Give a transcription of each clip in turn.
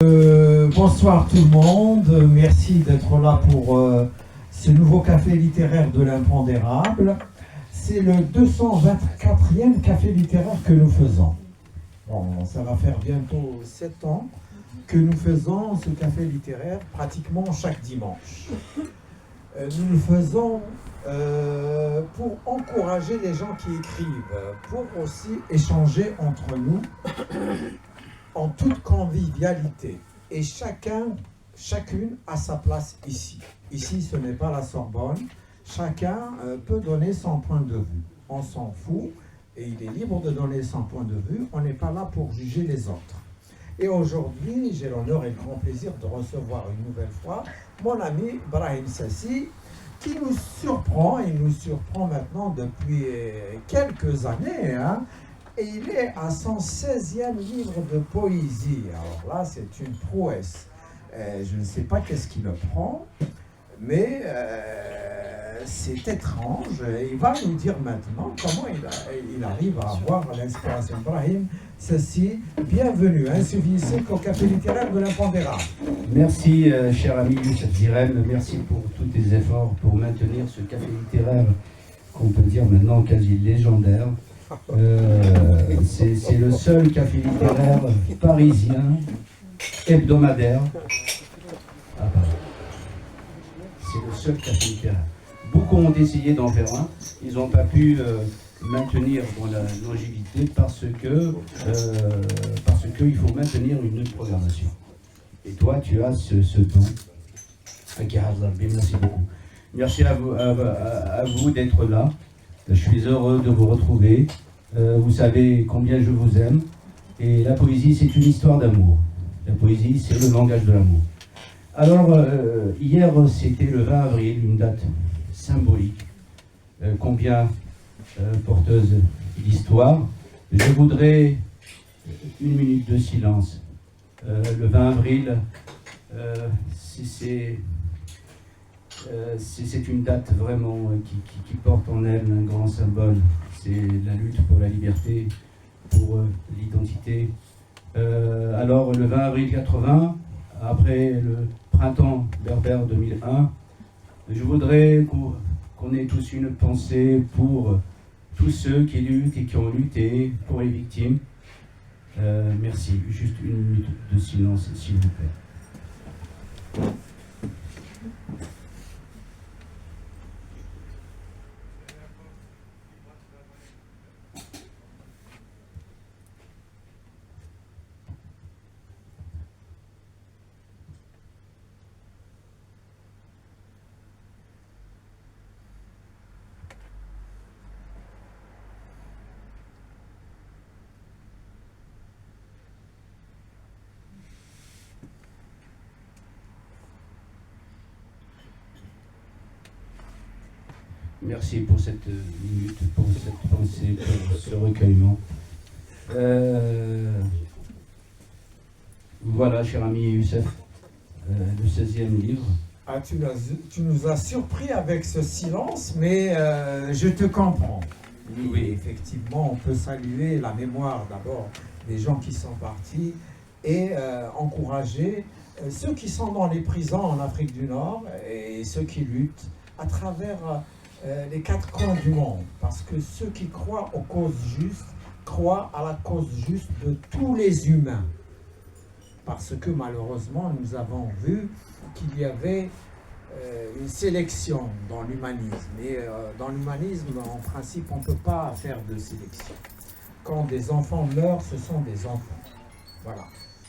Bonsoir tout le monde, merci d'être là pour ce nouveau café littéraire de l'impondérable. C'est le 224e café littéraire que nous faisons. Bon, ça va faire bientôt 7 ans que nous faisons ce café littéraire pratiquement chaque dimanche. Nous le faisons pour encourager les gens qui écrivent, pour aussi échanger entre nous en toute convivialité. Et chacune a sa place ici. Ici, ce n'est pas la Sorbonne. Chacun peut donner son point de vue. On s'en fout et il est libre de donner son point de vue. On n'est pas là pour juger les autres. Et aujourd'hui, j'ai l'honneur et le grand plaisir de recevoir une nouvelle fois mon ami Brahim Sassi, qui nous surprend, il nous surprend maintenant depuis quelques années, hein. Et il est à son 16e livre de poésie. Alors là, c'est une prouesse. Je ne sais pas qu'est-ce qui le prend, mais c'est étrange. Il va nous dire maintenant comment il arrive à avoir l'inspiration. Brahim Sassi, bienvenue, insuffisant au café littéraire de l'impondérable. Merci, cher ami Youssef Zirem. Merci pour tous tes efforts pour maintenir ce café littéraire qu'on peut dire maintenant quasi légendaire. C'est le seul café littéraire parisien hebdomadaire à Paris. C'est le seul café littéraire. Beaucoup ont essayé d'en faire un, ils n'ont pas pu maintenir dans la longévité parce que il faut maintenir une programmation. Et toi, tu as ce don. Merci beaucoup. Merci à vous d'être là. Je suis heureux de vous retrouver. Vous savez combien je vous aime. Et la poésie, c'est une histoire d'amour. La poésie, c'est le langage de l'amour. Alors, hier, c'était le 20 avril, une date symbolique, combien porteuse d'histoire. Je voudrais une minute de silence. Le 20 avril, c'est une date vraiment qui porte en elle un grand symbole. C'est la lutte pour la liberté, pour l'identité. Alors le 20 avril 80, après le printemps berbère 2001, je voudrais qu'on ait tous une pensée pour tous ceux qui luttent et qui ont lutté, pour les victimes. Merci. Juste une minute de silence, s'il vous plaît. Merci pour cette minute, pour cette pensée, pour ce recueillement. Voilà, cher ami Youssef, le 16e livre. Ah, tu nous as surpris avec ce silence, mais je te comprends. Oui, effectivement, on peut saluer la mémoire d'abord des gens qui sont partis et encourager ceux qui sont dans les prisons en Afrique du Nord et ceux qui luttent à travers les 4 coins du monde. Parce que ceux qui croient aux causes justes croient à la cause juste de tous les humains. Parce que malheureusement, nous avons vu qu'il y avait une sélection dans l'humanisme. Et dans l'humanisme, en principe, on ne peut pas faire de sélection. Quand des enfants meurent, ce sont des enfants. Voilà.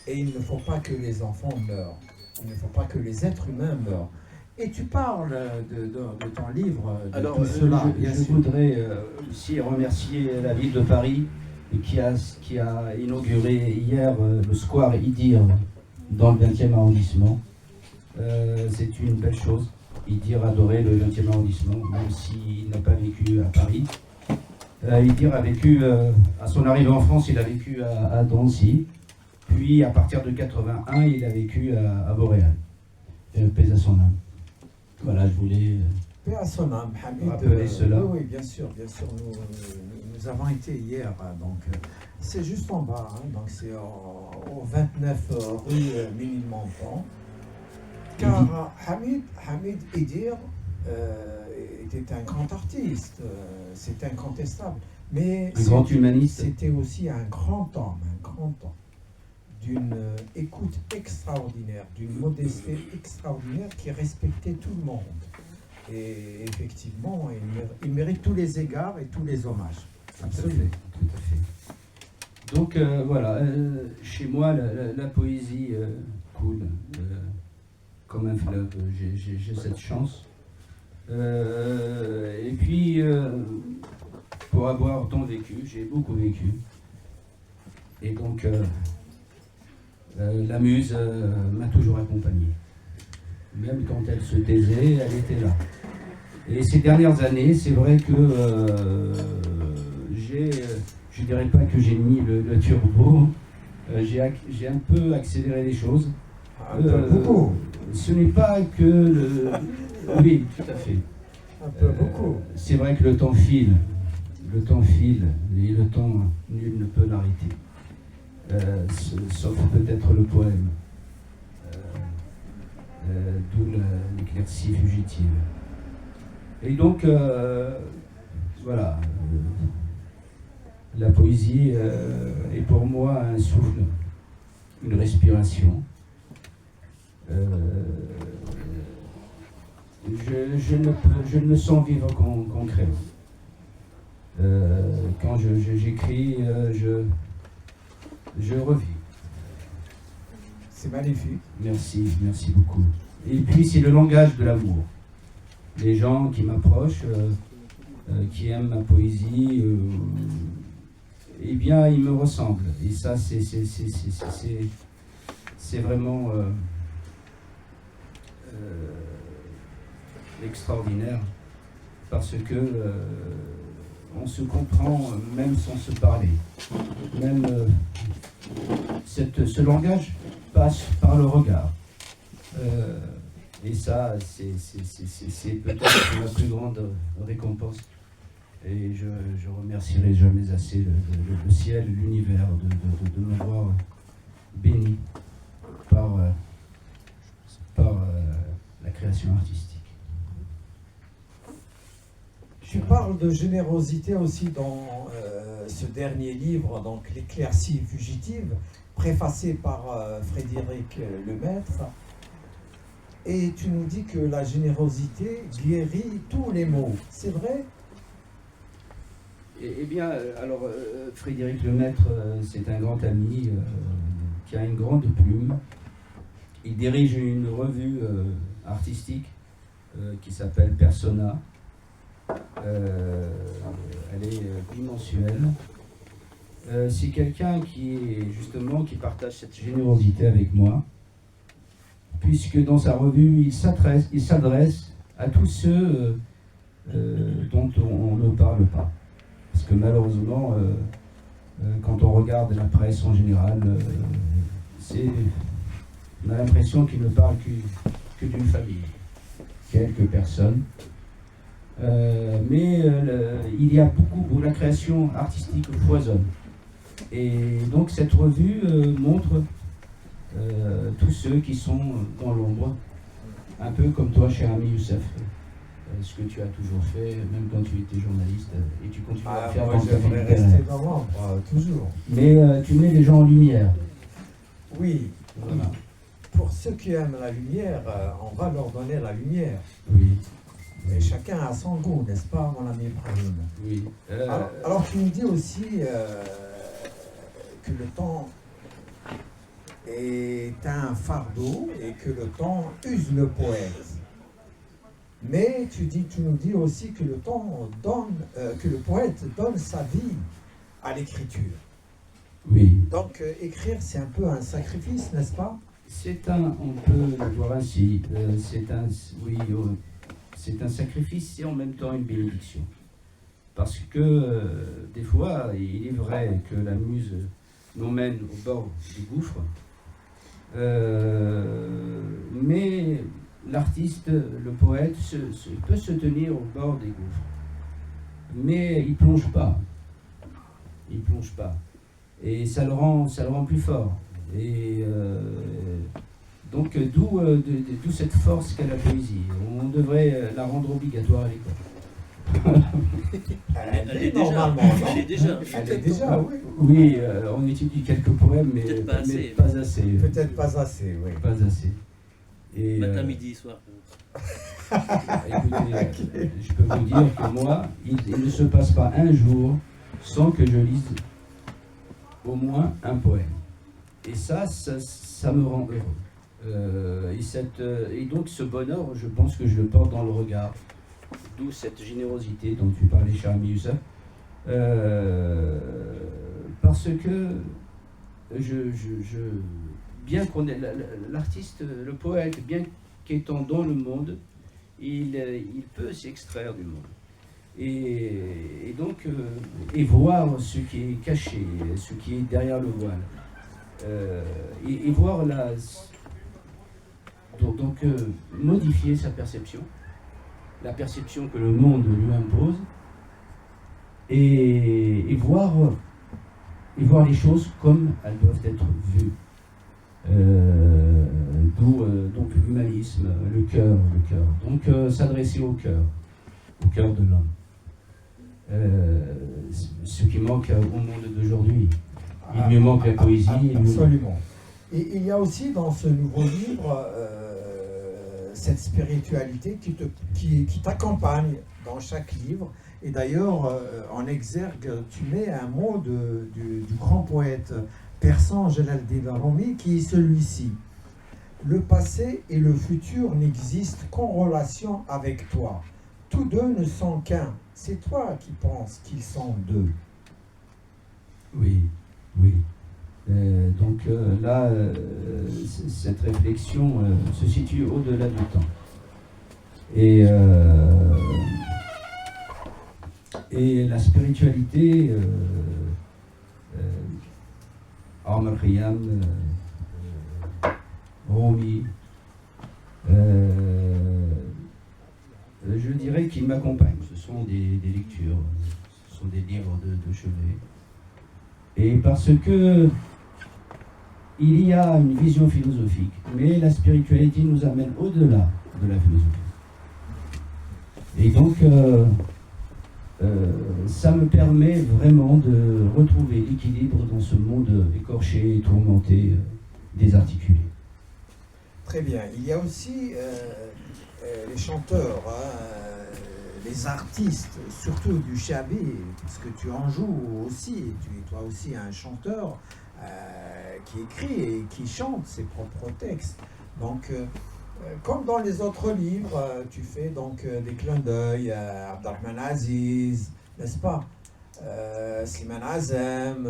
Et il ne faut pas que les enfants meurent. Il ne faut pas que les êtres humains meurent. Et tu parles de ton livre, de alors, tout cela. Je voudrais aussi remercier la ville de Paris qui a inauguré hier le square Idir dans le 20e arrondissement. C'est une belle chose. Idir adorait le 20e arrondissement, même s'il n'a pas vécu à Paris. Idir a vécu, à son arrivée en France, il a vécu à Drancy. Puis, à partir de 81, il a vécu à Vauréal. Paix à son âme. Voilà, je voulais Paix à son âme, Hamid. rappeler cela. Oui, bien sûr, nous avons été hier, donc C'est juste en bas, hein, donc c'est au 29 rue Ménilmontant. Car Hamid Idir était un grand artiste, c'est incontestable. Mais Un grand humaniste. c'était aussi un grand homme, d'une écoute extraordinaire, d'une modestie extraordinaire qui respectait tout le monde. Et effectivement, il mérite tous les égards et tous les hommages. Absolument. Tout à fait. Donc voilà, chez moi, la poésie coule comme un fleuve. J'ai cette chance. Et puis, pour avoir autant vécu, j'ai beaucoup vécu. Et donc, la muse m'a toujours accompagné. Même quand elle se taisait, elle était là. Et ces dernières années, c'est vrai que je ne dirais pas que j'ai mis le turbo, j'ai un peu accéléré les choses. Un peu beaucoup. Ce n'est pas que le... Oui, tout à fait. Un peu beaucoup. C'est vrai que le temps file, et le temps, nul ne peut l'arrêter. Sauf peut-être le poème, d'où l'éclaircie fugitive. Et donc, voilà, la poésie est pour moi un souffle, une respiration. Je ne me sens vivre qu'en créant. Quand j'écris, je revis. C'est magnifique. Merci beaucoup. Et puis c'est le langage de l'amour. Les gens qui m'approchent, qui aiment ma poésie, eh bien, ils me ressemblent. Et ça, c'est vraiment extraordinaire, parce que on se comprend même sans se parler. Même ce langage passe par le regard. Et ça, c'est peut-être la plus grande récompense. Et je remercierai jamais assez le ciel, l'univers de m'avoir béni par la création artistique. Tu parles de générosité aussi dans ce dernier livre, donc L'éclaircie fugitive, préfacé par Frédéric Lemaître. Et tu nous dis que la générosité guérit tous les maux. C'est vrai? Eh bien, alors, Frédéric Lemaître, c'est un grand ami qui a une grande plume. Il dirige une revue artistique qui s'appelle Persona. Elle est bimensuelle. C'est quelqu'un qui partage cette générosité avec moi, puisque dans sa revue, il s'adresse à tous ceux dont on ne parle pas. Parce que malheureusement, quand on regarde la presse en général, on a l'impression qu'il ne parle que d'une famille, quelques personnes. Mais il y a beaucoup où la création artistique foisonne. Et donc cette revue montre tous ceux qui sont dans l'ombre, un peu comme toi, cher ami Youssef, ce que tu as toujours fait, même quand tu étais journaliste, et tu continues à faire dans ta vie rester littéraire. dans l'ombre, toujours. Mais tu mets les gens en lumière. Oui, Voilà. pour ceux qui aiment la lumière, on va leur donner la lumière. Oui, Mais chacun a son goût, n'est-ce pas, mon ami Ibrahim? oui. Alors tu nous dis aussi que le temps est un fardeau et que le temps use le poète. Mais tu nous dis aussi que le temps que le poète donne sa vie à l'écriture. Oui. Donc écrire, c'est un peu un sacrifice, n'est-ce pas? On peut le voir ainsi, c'est un sacrifice et en même temps une bénédiction. Parce que des fois, il est vrai que la muse nous mène au bord du gouffre, mais l'artiste, le poète, peut se tenir au bord des gouffres. Mais il plonge pas. Il plonge pas. Et ça le rend plus fort. Et donc d'où cette force qu'a la poésie. On devrait la rendre obligatoire à l'école. Elle est Normalement, non. Elle est déjà. Elle est déjà, oui. Oui, on étudie quelques poèmes, mais Peut-être pas assez. mais pas assez. Peut-être pas assez, oui. Pas assez. Et, Matin, midi, soir. écoutez, je peux vous dire que moi, il ne se passe pas un jour sans que je lise au moins un poème. Et ça me rend heureux. Et donc ce bonheur, je pense que je le porte dans le regard. D'où cette générosité dont tu parlais, cher ami Youssef. Parce que bien qu'on ait l'artiste, le poète, bien qu'étant dans le monde, il peut s'extraire du monde. Et donc, et voir ce qui est caché, ce qui est derrière le voile. Et voir donc modifier sa perception, la perception que le monde lui impose, et voir les choses comme elles doivent être vues. D'où donc l'humanisme, le cœur. Donc s'adresser au cœur de l'homme. Ce qui manque au monde d'aujourd'hui. Il lui manque la poésie. Absolument. Et il y a aussi dans ce nouveau livre cette spiritualité qui t'accompagne dans chaque livre. Et d'ailleurs, en exergue, tu mets un mot du grand poète persan Jalaluddin Rumi, qui est celui-ci. Le passé et le futur n'existent qu'en relation avec toi. Tous deux ne sont qu'un. C'est toi qui penses qu'ils sont deux. Oui. Donc là, cette réflexion se situe au-delà du temps. Et la spiritualité, Omar Khayyam, Rumi, je dirais qu'ils m'accompagnent. Ce sont des lectures, ce sont des livres de chevet. Et parce que il y a une vision philosophique, mais la spiritualité nous amène au-delà de la philosophie. Et donc, ça me permet vraiment de retrouver l'équilibre dans ce monde écorché, tourmenté, désarticulé. Très bien. Il y a aussi les chanteurs, les artistes, surtout du Chabi, parce que tu en joues aussi, tu es toi aussi un chanteur qui écrit et qui chante ses propres textes. Donc, comme dans les autres livres, tu fais donc des clins d'œil à Abdelrahman Aziz, n'est-ce pas, Slimane Azem,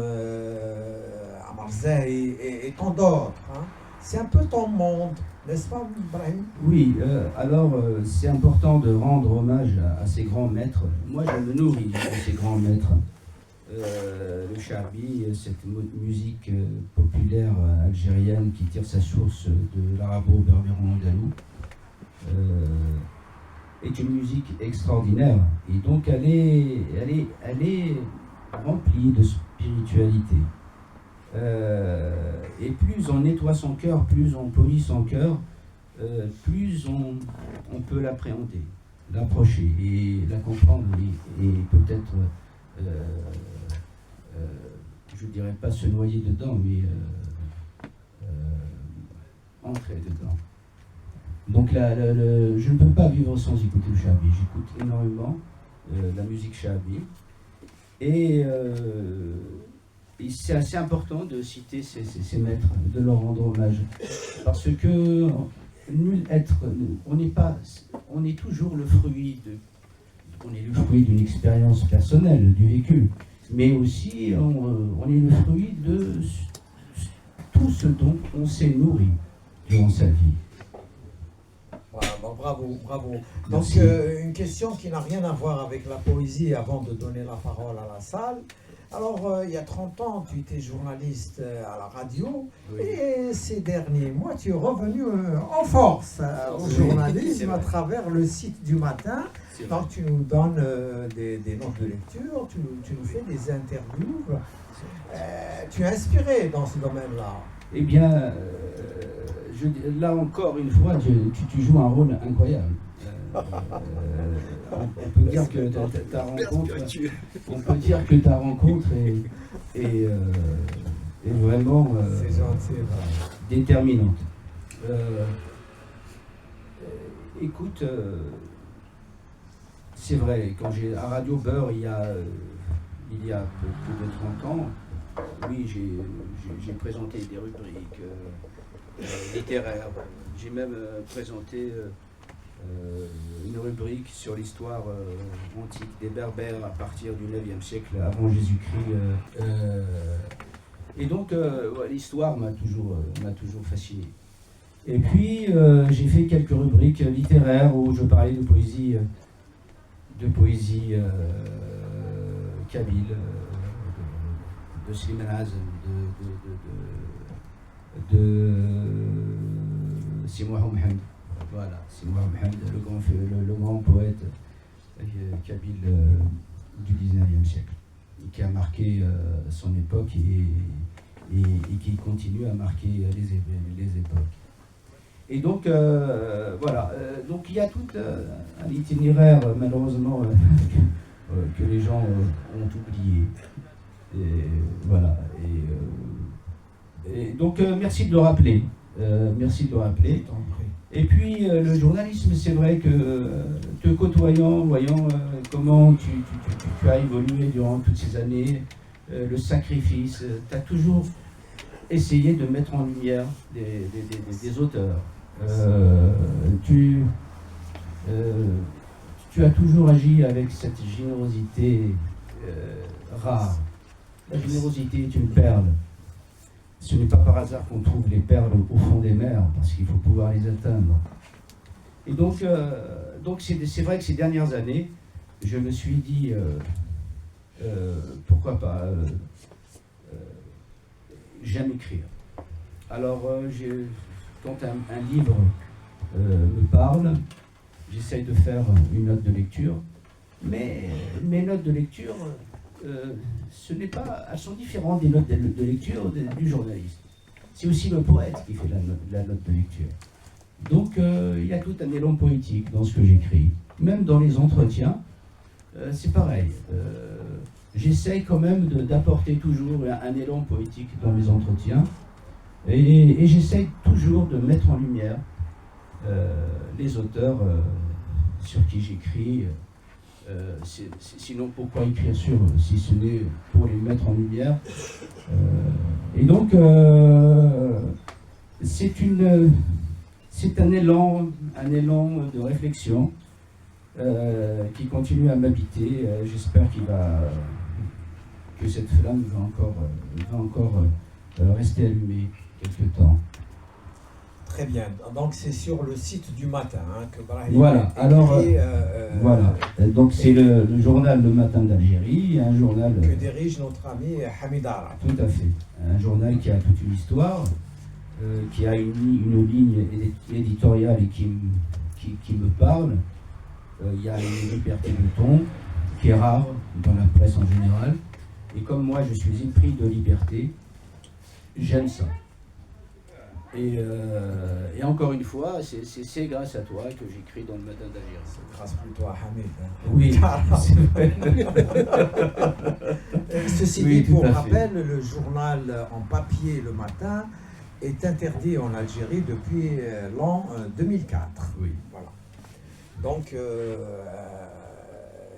Amar Zahi et tant d'autres. Hein. C'est un peu ton monde, n'est-ce pas, Ibrahim? Oui, alors c'est important de rendre hommage à ces grands maîtres. Moi, je me nourris de ces grands maîtres. Le Chabi, cette musique populaire algérienne qui tire sa source de l'arabo-berbéro-andalou, est une musique extraordinaire. Et donc elle est remplie de spiritualité. Et plus on nettoie son cœur, plus on polie son cœur, plus on peut l'appréhender, l'approcher et la comprendre et peut-être, je ne dirais pas se noyer dedans, mais entrer dedans. Donc je ne peux pas vivre sans écouter le Chabi. J'écoute énormément la musique Chabi. Et c'est assez important de citer ces maîtres, de leur rendre hommage. Parce que on est toujours le fruit d'une expérience personnelle, du vécu. Mais aussi, on est le fruit de tout ce dont on s'est nourri durant sa vie. Voilà, bon, bravo. Donc, une question qui n'a rien à voir avec la poésie avant de donner la parole à la salle. Alors, il y a 30 ans, tu étais journaliste à la radio, Oui. et ces derniers mois, tu es revenu en force au Oui, c'est journalisme à vrai. travers le site du matin. C'est vrai. Donc, tu nous donnes des notes de lecture, tu nous fais des interviews. Tu es inspiré dans ce domaine-là. Eh bien, là encore une fois, tu joues un rôle incroyable. On peut dire que ta rencontre, on peut dire que ta rencontre est vraiment C'est gentil. Voilà. déterminante. Écoute, c'est vrai, quand j'ai à Radio Beurre il y a plus de 30 ans, oui, j'ai présenté des rubriques littéraires. J'ai même présenté une rubrique sur l'histoire antique des Berbères à partir du 9e siècle avant Jésus-Christ. Et donc, ouais, l'histoire m'a toujours fasciné. Et puis, j'ai fait quelques rubriques littéraires où je parlais de poésie kabyle, de Slimane Azem, de Simoua Mohamed. Voilà, Simoua Mohamed, le grand poète kabyle du 19e siècle, qui a marqué son époque et qui continue à marquer les époques. Et donc, voilà, donc il y a tout un itinéraire, malheureusement, que les gens ont oublié. Et voilà. Et donc, merci de le rappeler. Merci de le rappeler. Et puis, le journalisme, c'est vrai que te côtoyant, voyant comment tu as évolué durant toutes ces années, le sacrifice, tu as toujours essayé de mettre en lumière des auteurs. Tu as toujours agi avec cette générosité rare. La générosité est une perle. Ce n'est pas par hasard qu'on trouve les perles au fond des mers, parce qu'il faut pouvoir les atteindre. Et donc c'est vrai que ces dernières années, je me suis dit, pourquoi pas, j'aime écrire. Alors, quand un livre me parle, j'essaye de faire une note de lecture, mais mes notes de lecture, elles sont différentes des notes de lecture du journaliste. C'est aussi le poète qui fait la note de lecture. Donc il y a tout un élan poétique dans ce que j'écris. Même dans les entretiens, c'est pareil. J'essaye quand même d'apporter toujours un élan poétique dans mes entretiens. Et j'essaye toujours de mettre en lumière les auteurs sur qui j'écris. Sinon, pourquoi écrire sur eux, si ce n'est pour les mettre en lumière. Et donc, c'est un élan de réflexion qui continue à m'habiter. J'espère que cette flamme va encore rester allumée quelque temps. Très bien. Donc c'est sur le site du matin que Brahim Voilà. Alors, écrit, voilà. Donc c'est le journal Le Matin d'Algérie, un journal que dirige notre ami Hamid Arab. tout à fait, un journal qui a toute une histoire, qui a une ligne éditoriale et qui me parle. Il y a une liberté de ton qui est rare dans la presse en général. Et comme moi, je suis épris de liberté, j'aime ça. Et encore une fois, c'est grâce à toi que j'écris dans Le Matin d'Algérie. C'est grâce plutôt à Hamid. Oui, c'est vrai. Ceci Oui, dit, tout pour à fait. rappel, le journal en papier Le Matin est interdit en Algérie depuis l'an 2004. Oui. Voilà. Donc,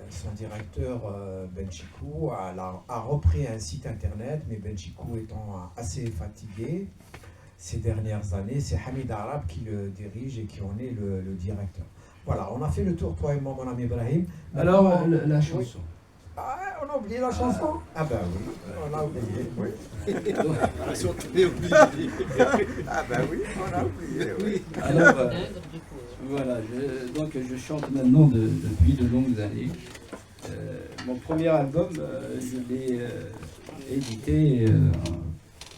son directeur Benchikou a repris un site internet, mais Benchikou étant assez fatigué ces dernières années, c'est Hamid Arab qui le dirige et qui en est le directeur. Voilà, on a fait le tour, toi et moi, mon ami Ibrahim. Alors, Maintenant, la chanson. Ah, on a oublié la chanson. Ah ben oui, on a oublié. Oui. Ah ben oui, on a oublié. Oui. Alors, voilà, donc je chante maintenant depuis de longues années. mon premier album, je l'ai édité,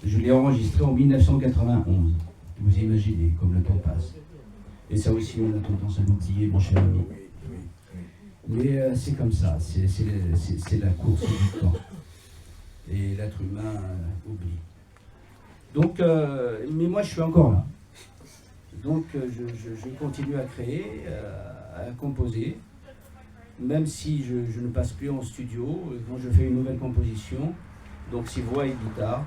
je l'ai enregistré en 1991. Vous imaginez comme le temps passe. Et ça aussi, on a tendance à l'oublier, mon cher ami. Mais c'est comme ça, c'est la course du temps. Et l'être humain oublie. Donc, mais moi, je suis encore là. Donc, je continue à créer, à composer, même si je ne passe plus en studio, quand je fais une nouvelle composition, donc c'est voix et guitare.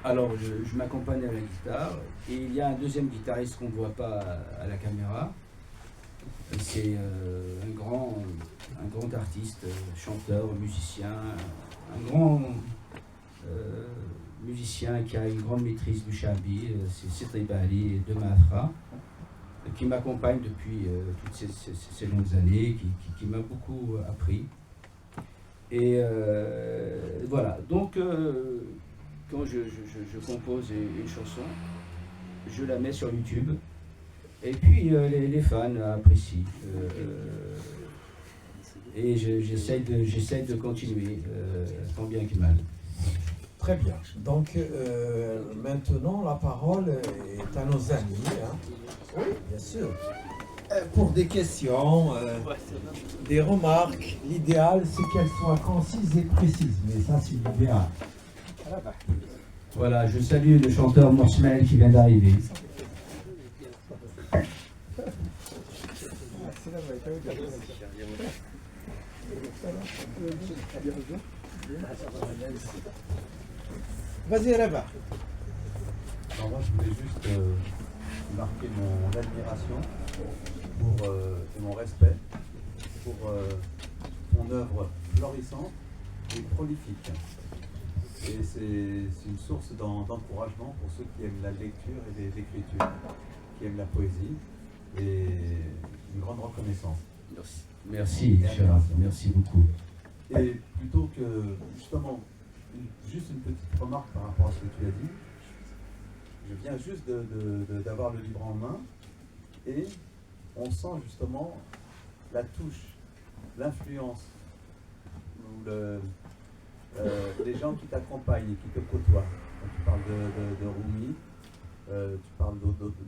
Alors, je m'accompagne à la guitare, et il y a un deuxième guitariste qu'on ne voit pas à la caméra. C'est un grand artiste, chanteur, musicien, un grand musicien qui a une grande maîtrise du shabi, c'est Sidri Bali de Mafra, qui m'accompagne depuis toutes ces longues années, qui m'a beaucoup appris. Et voilà, donc quand je compose une chanson, je la mets sur YouTube, et puis les fans apprécient. Et j'essaie de continuer, tant bien que mal. Très bien. Donc maintenant, la parole est à nos amis. Hein. Oui, bien sûr. Pour des questions, des remarques, l'idéal c'est qu'elles soient concises et précises. Mais ça, c'est l'idéal. Voilà, je salue le chanteur Morsmel qui vient d'arriver. Vas-y, là-bas. Alors moi, je voulais juste marquer mon admiration et mon respect pour ton œuvre florissante et prolifique. Et c'est une source d'encouragement pour ceux qui aiment la lecture et l'écriture, qui aiment la poésie, et une grande reconnaissance. Merci, cher, merci beaucoup. Et plutôt que, justement, juste une petite remarque par rapport à ce que tu as dit, je viens juste d'avoir le livre en main, et on sent justement la touche, l'influence, ou les gens qui t'accompagnent et qui te côtoient. Quand tu parles de Rumi, tu parles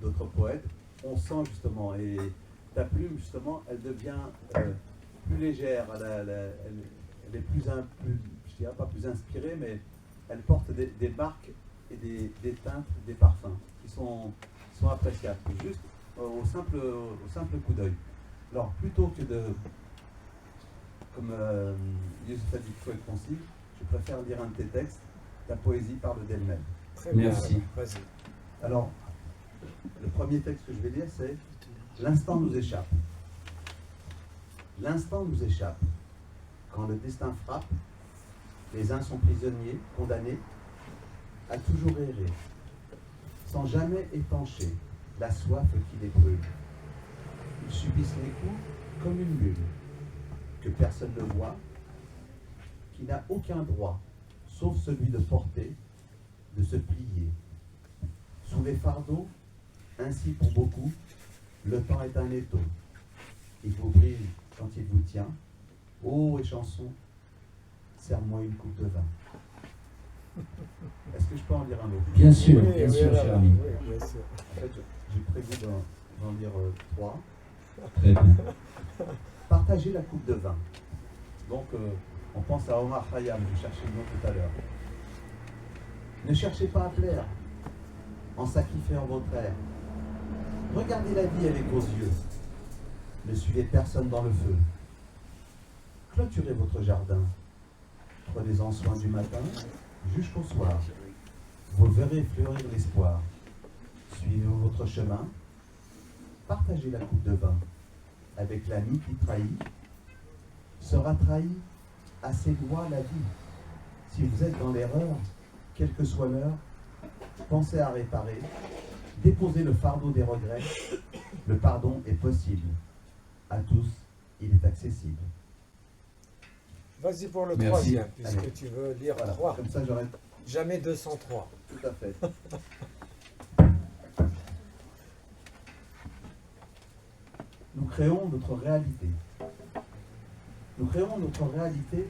d'autres poètes, on sent justement, et ta plume justement, elle devient plus légère, elle est plus, je dirais pas plus inspirée, mais elle porte des marques et des teintes, des parfums qui sont appréciables, juste au simple coup d'œil. Alors plutôt que comme Youssef a dit qu'il faut être concis, je préfère lire un de tes textes, ta poésie parle d'elle-même. Merci. Vas-y. Alors, le premier texte que je vais lire, c'est « L'instant nous échappe ». L'instant nous échappe. Quand le destin frappe, les uns sont prisonniers, condamnés à toujours errer, sans jamais épancher la soif qui les brûle. Ils subissent les coups comme une mule, que personne ne voit, qui n'a aucun droit, sauf celui de porter, de se plier. Sous les fardeaux, ainsi pour beaucoup, le temps est un étau. Il vous brille quand il vous tient. Ô et chanson, serre-moi une coupe de vin. Est-ce que je peux en dire un autre? Bien sûr, cher ami. Oui, bien sûr. En fait, j'ai prévu d'en dire 3. Très bien. Partagez la coupe de vin. Donc, on pense à Omar Khayyam, je cherchais le nom tout à l'heure. Ne cherchez pas à plaire en sacrifiant votre air. Regardez la vie avec vos yeux. Ne suivez personne dans le feu. Clôturez votre jardin. Prenez-en soin du matin jusqu'au soir. Vous verrez fleurir l'espoir. Suivez votre chemin. Partagez la coupe de vin avec l'ami qui trahit. Sera trahi à ses doigts la vie. Si vous êtes dans l'erreur, quelle que soit l'heure, pensez à réparer. Déposez le fardeau des regrets. Le pardon est possible. À tous, il est accessible. Vas-y pour le Merci. troisième, puisque Allez. tu veux lire Voilà, 3. comme ça j'aurai Jamais 203. tout à fait. Nous créons notre réalité. Nous créons notre réalité,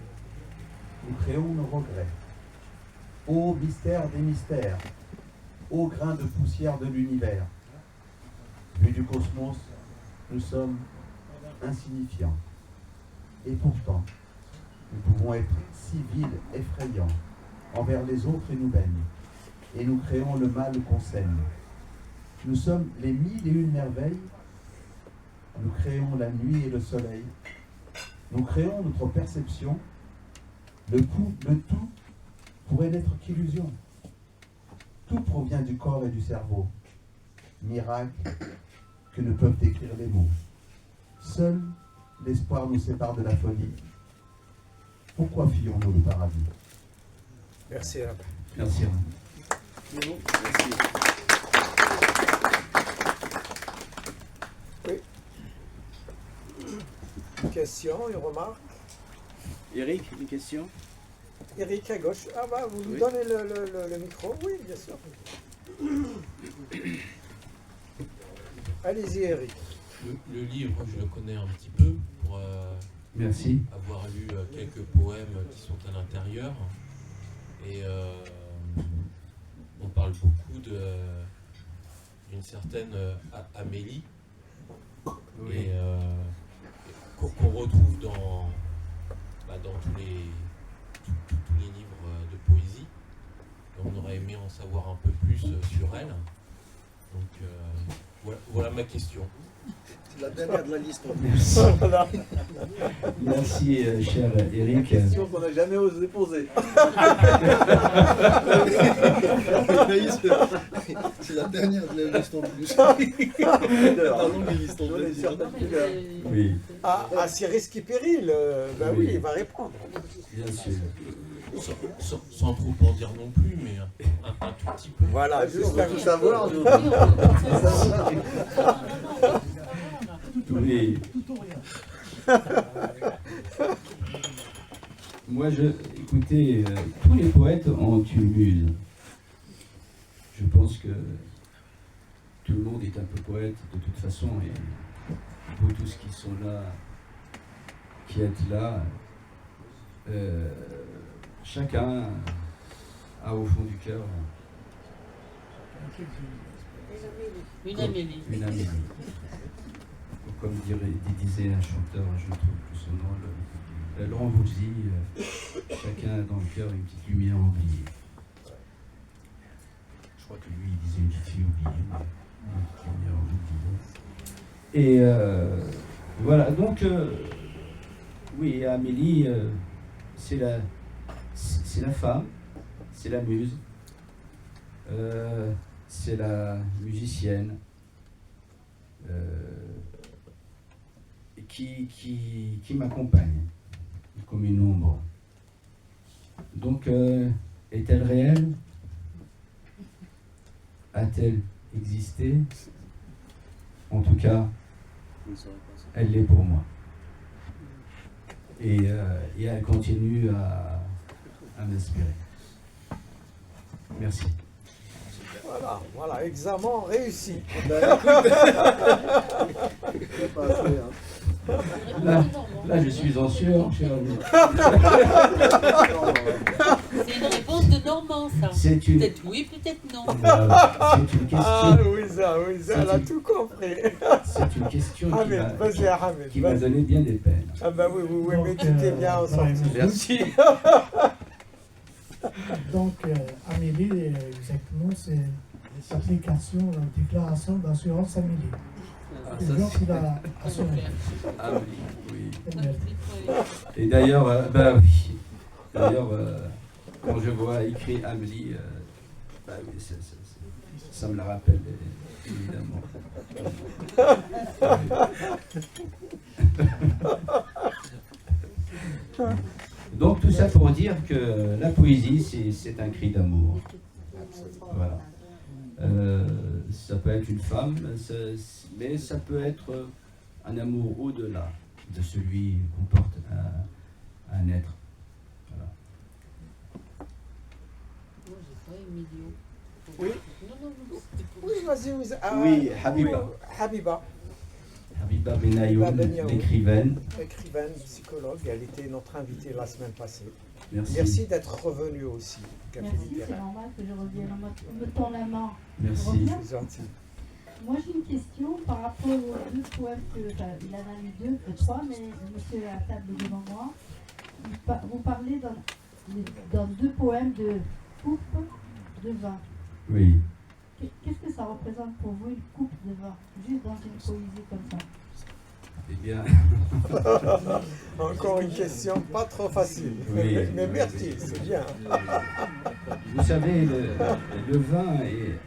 nous créons nos regrets. Ô mystère des mystères, ô grain de poussière de l'univers, vu du cosmos, nous sommes insignifiants. Et pourtant, nous pouvons être si vils, effrayants, envers les autres et nous-mêmes, et nous créons le mal qu'on sème. Nous sommes les 1001 merveilles, nous créons la nuit et le soleil, nous créons notre perception, le tout pourrait n'être qu'illusion. Tout provient du corps et du cerveau, miracle que ne peuvent décrire les mots. Seul l'espoir nous sépare de la folie. Pourquoi fuyons-nous le paradis? Merci, Rab. Merci. Merci. Questions et remarques? Eric, une question? Eric à gauche. Ah bah, vous lui Oui. donnez le micro? Oui, bien sûr. Allez-y, Eric. Le livre, je le connais un petit peu pour Merci. avoir lu quelques poèmes qui sont à l'intérieur. Et on parle beaucoup d'une certaine Amélie. Et qu'on retrouve dans tous les livres de poésie. Et on aurait aimé en savoir un peu plus sur elle. Donc voilà ma question. C'est la dernière de la liste. Merci. Voilà. Merci, cher Eric. Question qu'on n'a jamais osé poser. C'est la dernière de la liste en plus. D'heures. La longue liste en Sur les plus. certaines couleurs. Oui, Ah, c'est risque et péril. Ben oui, il va répondre. bien sûr. Sans trop en dire non plus, mais un tout petit peu. Voilà, On juste veut un tout petit savoir, peu. nous. Oui. Moi, écoutez, tous les poètes ont une muse. Je pense que tout le monde est un peu poète de toute façon, et vous tous qui sont là, qui êtes là, chacun a au fond du cœur Une Amélie. une Amélie. Comme disait un chanteur, je ne trouve plus son nom, Laurent Voulzy, chacun a dans le cœur une petite lumière oubliée. Je crois que lui, il disait une petite fille oubliée, mais une petite lumière oubliée. Et voilà, donc, oui, Amélie, c'est la femme, c'est la muse, c'est la musicienne, qui m'accompagne comme une ombre. Donc, est-elle réelle? A-t-elle existé? En tout cas, Je ne saurais pas ça. elle l'est pour moi. Et elle continue à m'inspirer. Merci. Voilà, examen réussi. Là, je suis en sueur, cher ami. C'est une réponse de Normand, ça. C'est une, Peut-être oui, peut-être non. c'est une Ah, question, Louisa, elle a tout compris. c'est une question Ahmed, vas-y, Ahmed. qui m'a vas-y. donné bien des peines. Ah bah oui, mais tu t'es bien en sorti. Merci. Donc, Amélie, exactement, c'est l'application, la déclaration d'assurance Amélie. C'est le genre qu'il a assuré. Ah oui, oui. Elle. Et d'ailleurs, oui. D'ailleurs, quand je vois écrit Amélie, oui, ça me la rappelle, évidemment. Donc tout ça pour dire que la poésie, c'est un cri d'amour. Voilà. Ça peut être une femme, mais ça peut être un amour au-delà de celui qu'on porte à un être. Voilà. Moi, j'ai pas Emilio. Oui. Non, c'était pour... Oui, vas-y, oui. Oui, Habiba. Oui, Habiba. Habiba Benayoun, Benayoun. l'écrivaine. Écrivaine, psychologue, elle était notre invitée la semaine passée. Merci. Merci d'être revenu aussi. Café Merci, c'est littéraire. normal que je revienne. On me tend la main. Merci. Je reviens. C'est gentil. Moi, j'ai une question par rapport aux deux poèmes enfin, il en a lu deux, trois, mais monsieur à table devant moi, vous parlez dans deux poèmes de coupe de vin. Oui. Qu'est-ce que ça représente pour vous une coupe de vin, juste dans une poésie comme ça? Eh bien, Encore une question pas trop facile. Oui. Mais merci, c'est bien. vous savez, le vin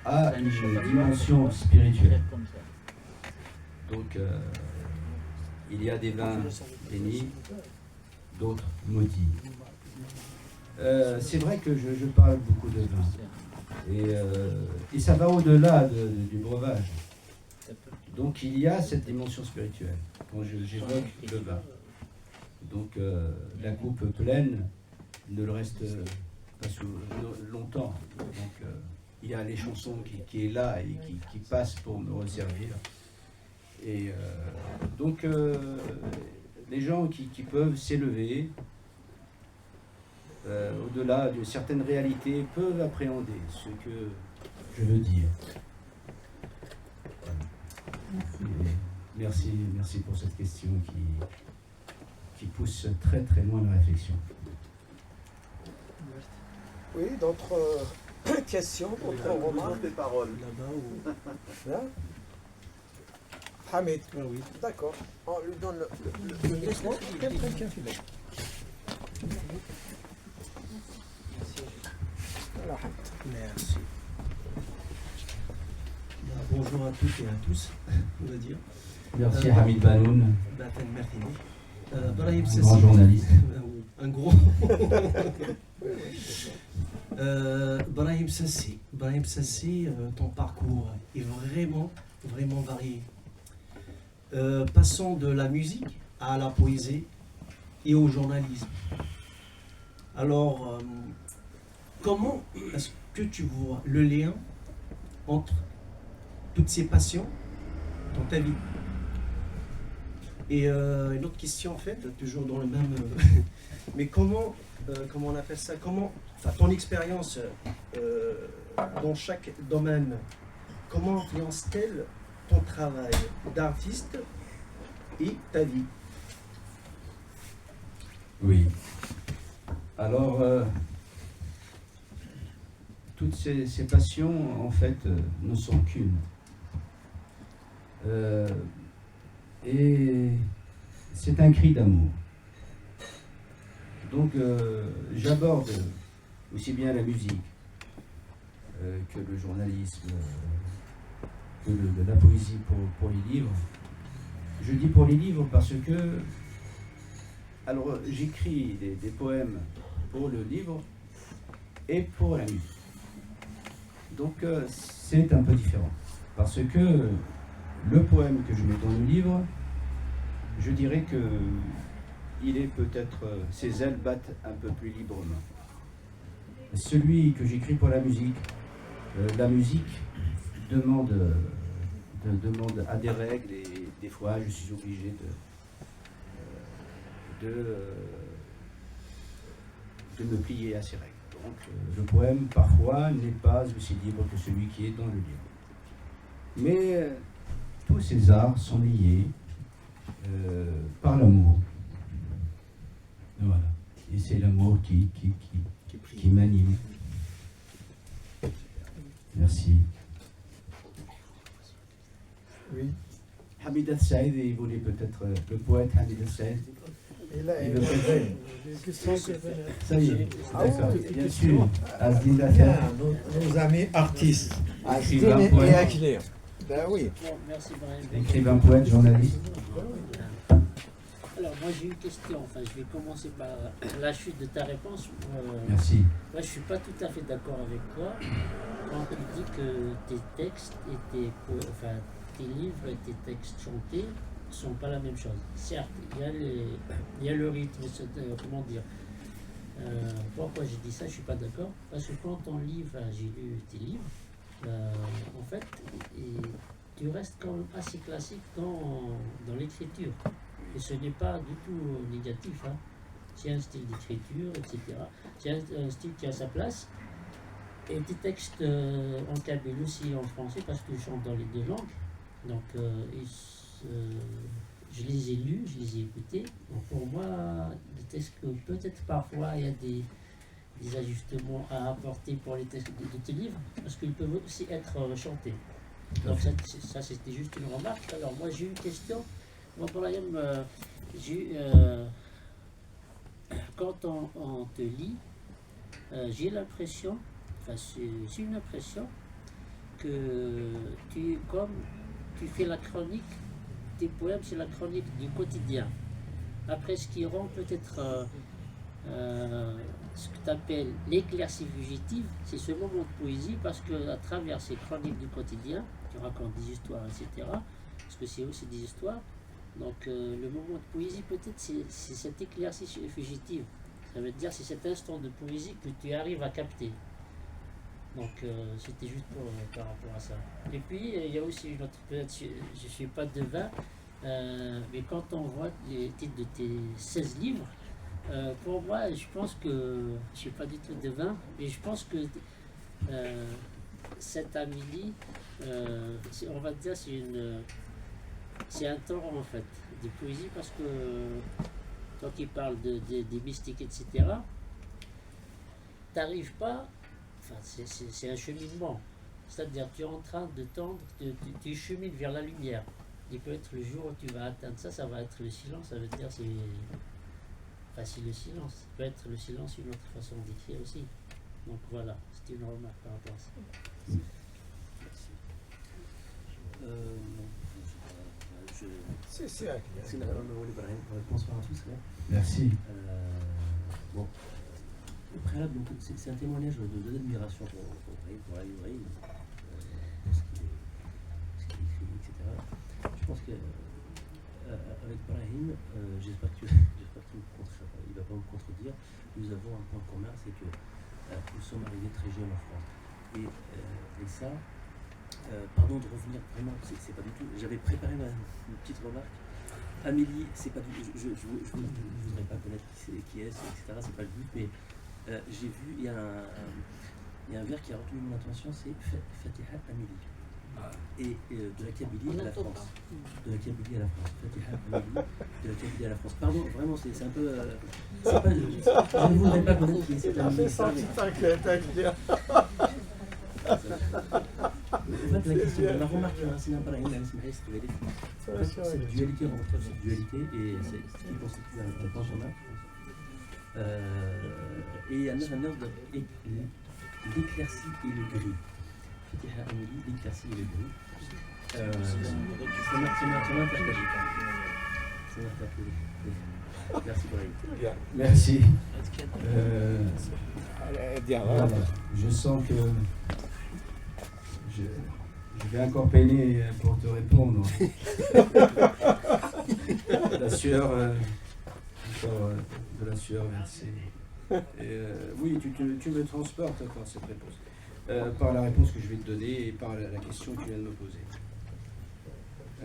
a une dimension spirituelle. Donc, il y a des vins bénis, d'autres maudits. C'est vrai que je parle beaucoup de vin. Et ça va au-delà du breuvage. Donc il y a cette dimension spirituelle quand j'évoque le vin. Donc la coupe pleine ne le reste pas longtemps. Donc il y a les chansons qui est là et qui passent pour me resservir. Et donc les gens qui peuvent s'élever au-delà de certaines réalités peuvent appréhender ce que je veux dire. Merci pour cette question qui pousse très très loin la réflexion. Oui, d'autres questions, d'autres remarques? Des paroles. Là Hamid. Oui. D'accord. On lui donne le micro. Voilà, Hamid. Merci. Bonjour à toutes et à tous, on va dire. Merci Hamid Banoun, Brahim un Sassi. grand journaliste. Un gros. Brahim Sassi, ton parcours est vraiment, vraiment varié. Passons de la musique à la poésie et au journalisme. Alors, comment est-ce que tu vois le lien entre toutes ces passions dans ta vie? Et une autre question en fait, toujours dans le même... mais comment on appelle ça? Enfin, ton expérience dans chaque domaine, comment influence-t-elle ton travail d'artiste et ta vie? Oui. Alors, toutes ces passions, en fait, ne sont qu'une. Et c'est un cri d'amour. Donc, j'aborde aussi bien la musique que le journalisme, que la poésie pour les livres. Je dis pour les livres parce que, alors, j'écris des poèmes pour le livre et pour la musique. Donc, c'est un peu différent. Parce que le poème que je mets dans le livre, je dirais que il est peut-être, ses ailes battent un peu plus librement. Celui que j'écris pour la musique demande à des règles et des fois je suis obligé de me plier à ces règles. Donc le poème parfois n'est pas aussi libre que celui qui est dans le livre. Mais tous ces arts sont liés par l'amour. Voilà. Et c'est l'amour qui m'anime. Merci. Oui. Hamid Al-Saïd, il voulait peut-être le poète Hamid Al-Saïd. Il veut peut-être. Ça y est, d'accord, bien sûr. Asdin Dafar. Nos amis artistes. Écrivain, Asdin et poète. Aklir. Ben oui. Merci Brahim. Écrivain, poète, journaliste. Alors moi j'ai une question, enfin je vais commencer par la chute de ta réponse. Merci. Moi je suis pas tout à fait d'accord avec toi quand tu dis que tes textes et tes livres et tes textes chantés sont pas la même chose. Certes, il y a le rythme, comment dire. Pourquoi j'ai dit ça, je suis pas d'accord. Parce que quand on lit, j'ai lu tes livres, en fait, tu restes quand même assez classique dans l'écriture. Et ce n'est pas du tout négatif. Hein. C'est un style d'écriture, etc. C'est un style qui a sa place. Et des textes en kabyle aussi en français, parce que je chante dans les deux langues. Donc, je les ai lus, je les ai écoutés. Donc, pour moi, des textes que peut-être parfois il y a des ajustements à apporter pour les textes de tes livres, parce qu'ils peuvent aussi être chantés. Donc, ça c'était juste une remarque. Alors, moi, j'ai une question. Moi, Brahim, quand on te lit, j'ai l'impression, enfin, c'est une impression que comme tu fais la chronique, tes poèmes, c'est la chronique du quotidien. Après, ce qui rend peut-être ce que tu appelles l'éclaircie fugitive, c'est ce moment de poésie, parce qu'à travers ces chroniques du quotidien, tu racontes des histoires, etc., parce que c'est aussi des histoires, donc le moment de poésie, peut-être, c'est cette éclaircie fugitive. Ça veut dire c'est cet instant de poésie que tu arrives à capter. Donc c'était juste par rapport à ça. Et puis il y a aussi une autre, peut-être je ne suis pas devin, mais quand on voit les titres de tes 16 livres, pour moi je pense que, je ne suis pas du tout devin, mais je pense que cette Amélie, on va dire c'est un torrent en fait de poésie, parce que toi qui parles des mystiques, etc., t'arrives pas, enfin c'est un cheminement, c'est-à-dire tu es en train de tendre, tu chemines vers la lumière. Il peut être le jour où tu vas atteindre ça, ça va être le silence, ça veut dire c'est le silence, ça peut être le silence une autre façon d'écrire aussi. Donc voilà, c'était une remarque par rapport à ça. C'est Bonsoir à tous. Merci. Bon, au préalable, c'est un témoignage d'admiration pour Ibrahim, pour ce qu'il écrit, etc. Je pense qu'avec Brahim, j'espère qu'il ne va pas me contredire, nous avons un point commun, c'est que nous sommes arrivés très jeunes en France. Et ça, pardon de revenir vraiment, c'est pas du tout. J'avais préparé une petite remarque. Amélie, c'est pas du tout. Je voudrais pas connaître qui est, etc. C'est pas le but, mais j'ai vu, il y a un vers qui a retenu mon attention, c'est Fatiha Amélie. Et de la Kabylie à la France. De la Kabylie à la France. Fatiha Amélie, de la Kabylie à la France. Pardon, vraiment, c'est un peu. Je ne voudrais pas connaître qui est cette Amélie. En fait, la question, la remarque c'est cette dualité, on retrouve cette dualité, et c'est ce qui constitue un point commun. Et un neuf de l'éclaircie et le gris. Fatiha Amélie, l'éclaircie et le gris. Ça m'a partagé. Merci Brahim. Merci. Voilà. Je sens que je vais encore peiner pour te répondre. La sueur, encore de la sueur versée. Oui, tu me transportes par cette réponse. Par la réponse que je vais te donner et par la question que tu viens de me poser.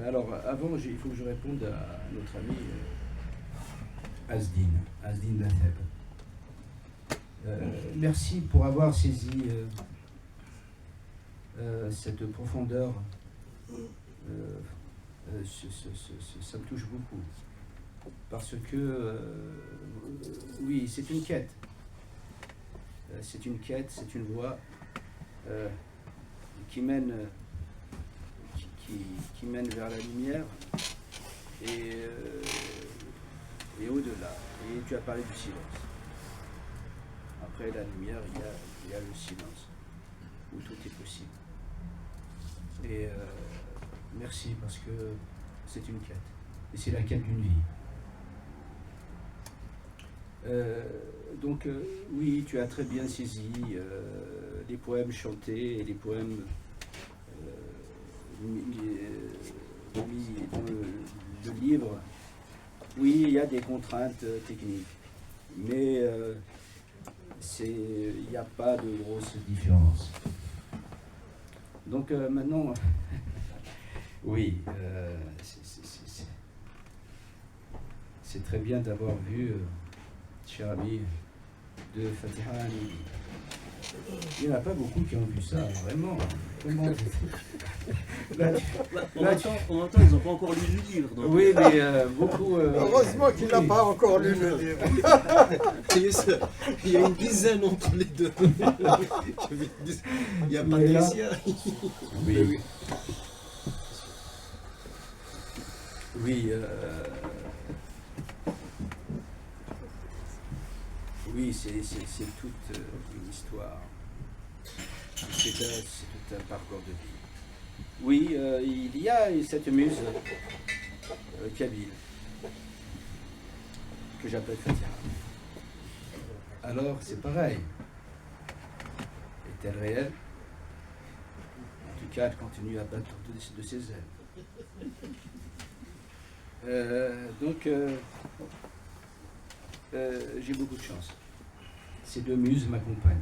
Alors, avant, il faut que je réponde à notre ami Asdin Latheb. Merci pour avoir saisi cette profondeur. Ça me touche beaucoup. Parce que, oui, c'est une quête. C'est une quête, c'est une voie qui mène vers la lumière et au-delà. Et tu as parlé du silence. Après la lumière, il y a le silence, où tout est possible. Et merci, parce que c'est une quête. Et c'est la quête d'une vie. Donc, oui, tu as très bien saisi les poèmes chantés et les poèmes mis dans le livre. Oui, il y a des contraintes techniques, mais il n'y a pas de grosse différence. Donc maintenant, Oui, c'est très bien d'avoir vu, cher ami, de Fatiha à Amélie. Il n'y en a pas beaucoup qui ont vu ça, vraiment. Vraiment. En même temps, ils n'ont pas encore lu le livre. Donc... Oui, mais beaucoup. Heureusement qu'il n'a pas encore lu le livre. Il y a une dizaine entre les deux. Il y a Patricia. Oui. Oui, oui, c'est toute une histoire. C'est tout un parcours de vie. Oui, il y a cette muse kabyle que j'appelle Fatiha. Alors, c'est pareil. Est-elle réelle? En tout cas, elle continue à battre de ses ailes. Donc, j'ai beaucoup de chance. Ces deux muses m'accompagnent.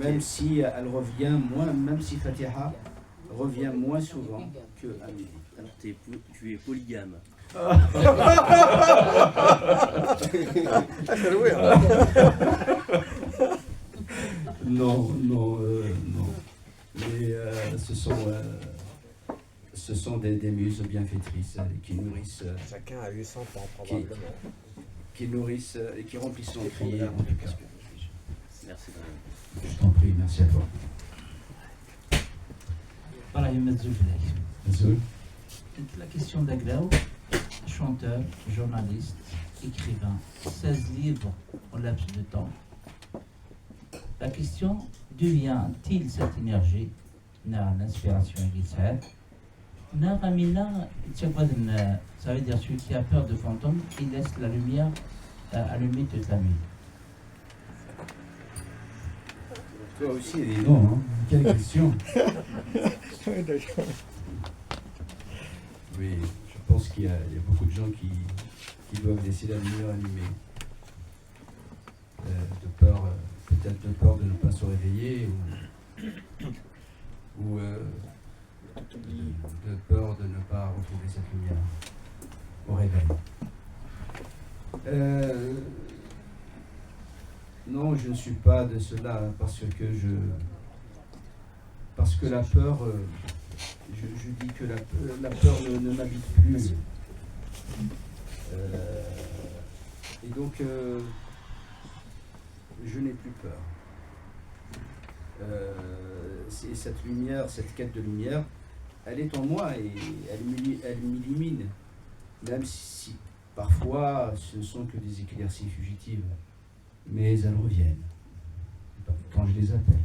Même si elle revient moins, même si Fatiha revient moins souvent que Amélie. Alors tu es polygame. Non. Mais ce sont des muses bienfaitrices qui nourrissent. Chacun a eu son temps, probablement. Qui nourrissent et qui remplissent son prière, en tout cas. Merci. Je t'en prie, merci à toi. La question d'Aglaou, chanteur, journaliste, écrivain, 16 livres en laps de temps. La question, d'où vient-il cette énergie, l'inspiration initiale? Ça veut dire celui qui a peur de fantômes, il laisse la lumière allumée toute la nuit. Toi aussi, dis non, hein. Quelle question. Oui, je pense qu'il y a beaucoup de gens qui doivent laisser la lumière allumée. De peur, peut-être de peur de ne pas se réveiller ou de peur de ne pas retrouver cette lumière au réveil. Non, je ne suis pas de cela parce que la peur, je dis que la peur ne m'habite plus. Et donc, je n'ai plus peur. C'est cette lumière, cette quête de lumière, elle est en moi et elle m'illumine. Même si parfois ce ne sont que des éclaircies fugitives. Mais elles reviennent. Quand je les appelle.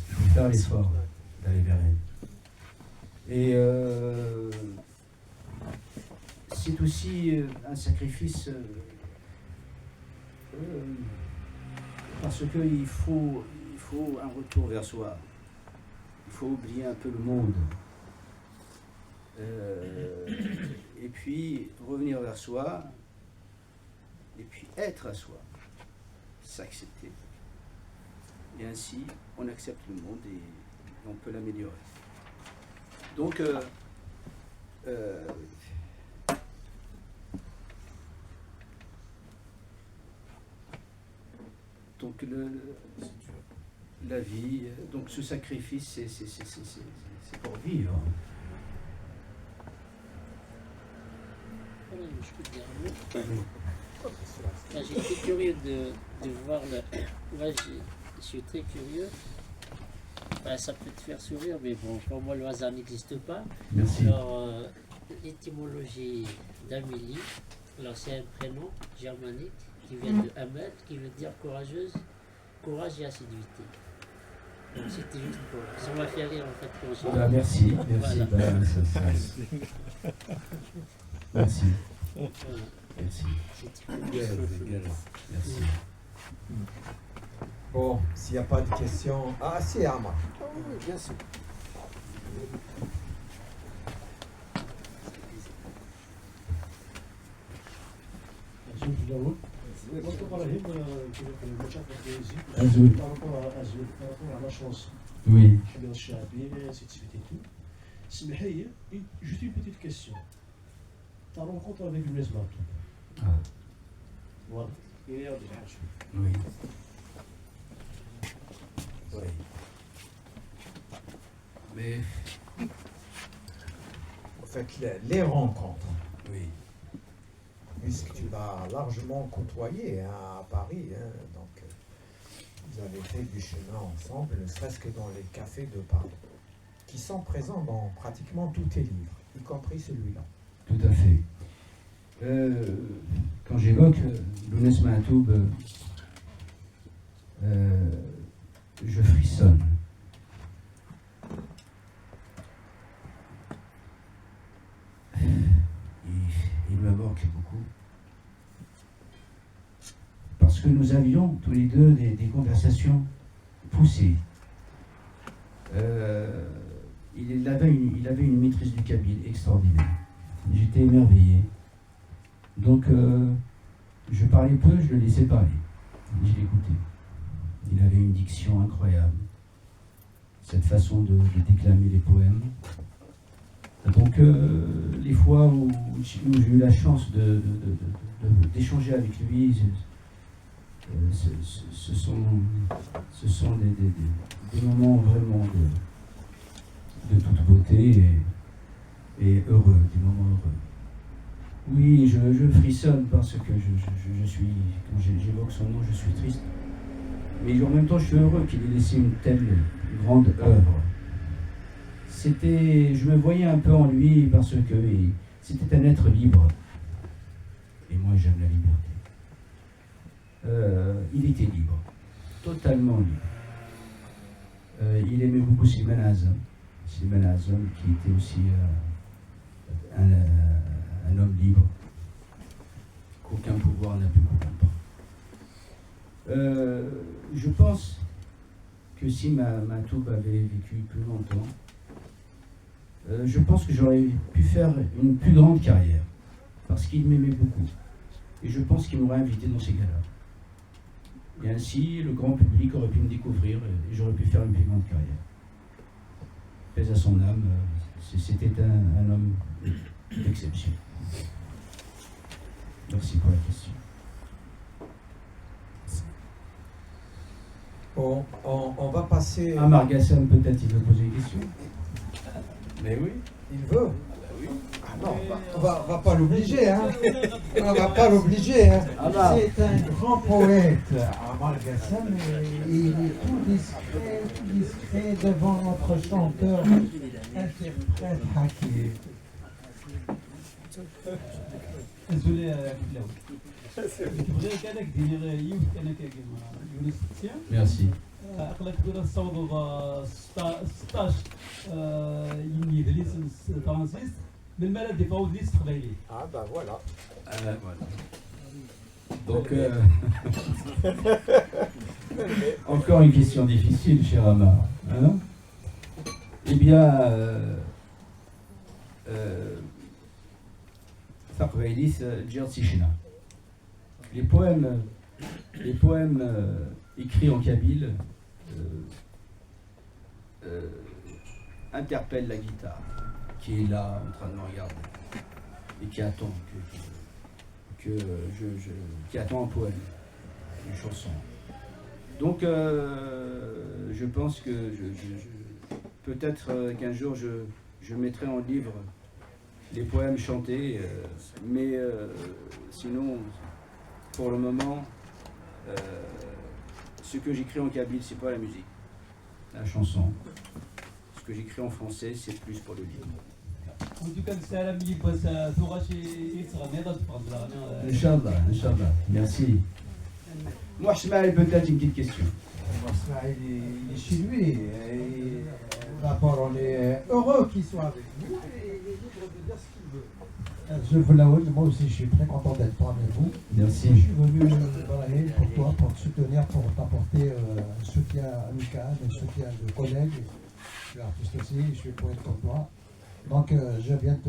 Il faut faire l'effort d'aller vers elles. Et c'est aussi un sacrifice parce qu'il faut un retour vers soi. Il faut oublier un peu le monde. Et puis revenir vers soi. Et puis être à soi. S'accepter. Et ainsi, on accepte le monde et on peut l'améliorer. Donc, la vie, donc ce sacrifice, c'est pour vivre. Voilà, je peux te dire un mot. J'étais curieux de voir le. Moi, je suis très curieux. Ça peut te faire sourire, mais bon, pour moi, le hasard n'existe pas. Merci. Alors, l'étymologie d'Amélie, alors c'est un prénom germanique qui vient de Amel, qui veut dire courageuse, courage et assiduité. Donc c'était juste pour. Ça m'a fait rire en fait quand j'ai. Ah, merci. Voilà. Merci. Voilà. Merci. Merci. Bon, s'il n'y a pas de questions. Ah, si, Ama. Oui, bien sûr. Moi, je peux parler par rapport à la chance. Oui. Je suis bien chez AB, ainsi de suite et tout. Smihaye, juste une petite question. Ta rencontre avec Younes Matoub. Ah, Voilà. oui. Oui. Mais En fait, les rencontres. oui. Puisque tu l'as largement côtoyé hein, à Paris, hein, donc vous avez fait du chemin ensemble, ne serait-ce que dans les cafés de Paris, qui sont présents dans pratiquement tous tes livres, y compris celui-là. Tout à fait. Quand j'évoque Younes Matoub, je frissonne. Il me manque beaucoup. Parce que nous avions tous les deux des conversations poussées. Il avait une maîtrise du kabyle extraordinaire. J'étais émerveillé. Donc, je parlais peu, je le laissais parler. Je l'écoutais. Il avait une diction incroyable. Cette façon de déclamer les poèmes. Donc, les fois où j'ai eu la chance d'échanger avec lui, ce sont des moments vraiment de toute beauté et heureux, des moments heureux. Oui, je frissonne parce que je suis, quand j'évoque son nom, je suis triste. Mais en même temps, je suis heureux qu'il ait laissé une telle grande œuvre. Je me voyais un peu en lui parce que c'était un être libre. Et moi, j'aime la liberté. Il était libre, totalement libre. Il aimait beaucoup Slimane Azam. Slimane Azam, qui était aussi un homme libre, qu'aucun pouvoir n'a pu corrompre. Je pense que si Matoub avait vécu plus longtemps, je pense que j'aurais pu faire une plus grande carrière, parce qu'il m'aimait beaucoup. Et je pense qu'il m'aurait invité dans ces gars-là. Et ainsi, le grand public aurait pu me découvrir et j'aurais pu faire une plus grande carrière. Paix à son âme, c'était un homme d'exception. Merci pour la question. Bon, on va passer... Amar Gassam, peut-être, il veut poser une question. Mais oui. Il veut. Ah non, on va pas l'obliger, hein. On va pas l'obliger, hein. C'est un grand poète, Amar Gassam, et il est tout discret devant notre chanteur, interprète Hakim. désolé كبغي كانك دير يوم كانك يونس تيام Merci. أقلك دير الصوت 16 يمي دليس فرانسيس بالمال دي فاود ليس قبيلي Ah bah voilà. Voilà. Donc, encore une question difficile, cher Amar. Hein? Eh bien, Taqbaylis Djersishna. Les poèmes écrits en kabyle interpellent la guitare, qui est là en train de me regarder et qui attend qui attend un poème, une chanson. Donc, je pense que peut-être qu'un jour je mettrai en livre les poèmes chantés, mais sinon, pour le moment, ce que j'écris en kabyle, c'est pas la musique, la chanson. Ce que j'écris en français, c'est plus pour le livre. En tout cas, c'est à la musique, ça t'aura chez Israël, mais dans le Inch'Allah, Inch'Allah. Merci. Moi, Ismaël, peut-être une petite question. Ismaël, il est chez lui. Et d'abord, on est heureux qu'il soit avec nous et il est libre de dire ce qu'il veut. Je veux la haute, moi aussi, je suis très content d'être parmi vous. Merci. Je suis venu dans la haine pour toi, pour te soutenir, pour t'apporter un soutien amical, un soutien de collègues. Je suis artiste aussi, je suis poète comme toi. Donc, je viens te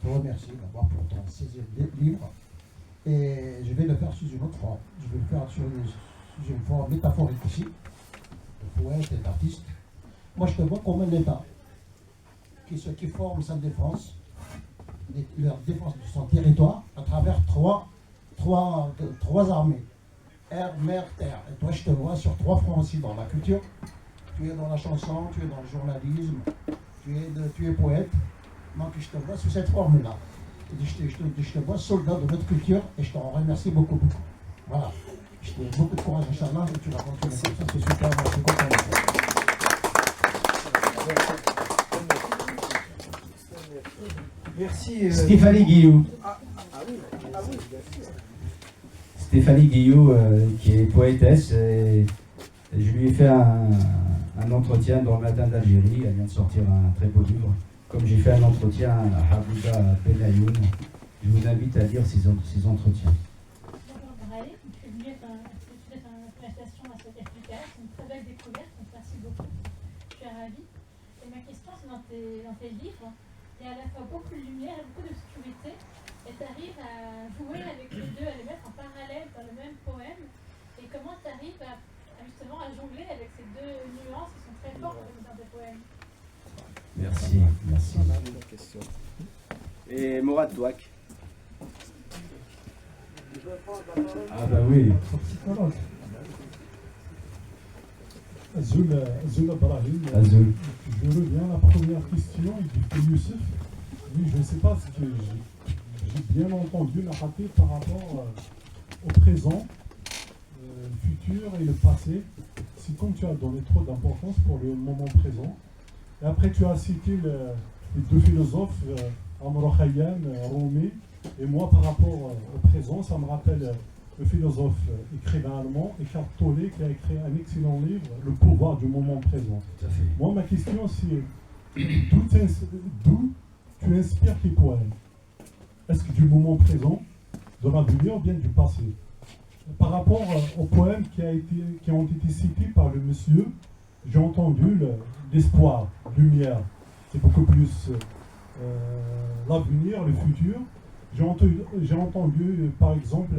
remercier d'abord pour ton 6e livre. Et je vais le faire sous une autre forme. Je vais le faire sous une forme métaphorique aussi, de poète et d'artiste. Moi, je te vois comme un État. qui forment sa défense, leur défense de son territoire à travers trois armées. Air, mer, terre. Et toi, je te vois sur 3 fronts aussi dans la culture. Tu es dans la chanson, tu es dans le journalisme, tu es poète. Donc je te vois sous cette forme-là. Je te vois soldat de notre culture et je t'en remercie beaucoup. Voilà. Je te donne beaucoup de courage, Inch'Allah, et tu vas continuer comme ça, c'est super, moi je suis content de ça. Merci. Stéphanie Guillou. Stéphanie Guillou, qui est poétesse, et je lui ai fait un entretien dans le Matin d'Algérie. Elle vient de sortir un très beau livre. Comme j'ai fait un entretien à Habouba Benayoun, je vous invite à lire ces entretiens. Bonjour Brahim, je suis venue faire une prestation à cette efficace, une très belle découverte, donc merci beaucoup. Je suis ravie. Et ma question, c'est dans tes livres, il y a à la fois beaucoup de lumière et beaucoup d'obscurité, et tu arrives à jouer avec les deux, à les mettre en parallèle dans le même poème. Et comment tu arrives justement à jongler avec ces deux nuances qui sont très fortes dans tes poèmes? Merci, merci. Et Morad Douak. Ah bah oui. Azul Brahim. Azul. Je reviens à la première question de Youssef. Oui, je ne sais pas ce que j'ai bien entendu narrater par rapport au présent, le futur et le passé. C'est comme tu as donné trop d'importance pour le moment présent. Et après, tu as cité les deux philosophes, Amr Khayyam, Rumi, et moi, par rapport au présent, ça me rappelle le philosophe écrivain allemand, Eckhart Tolle, qui a écrit un excellent livre, Le pouvoir du moment présent. Moi, ma question, c'est d'où tu inspires tes poèmes? Est-ce que du moment présent, de l'avenir ou bien du passé? Par rapport aux poèmes qui ont été cités par le monsieur, j'ai entendu l'espoir, lumière, c'est beaucoup plus l'avenir, le futur. J'ai entendu par exemple,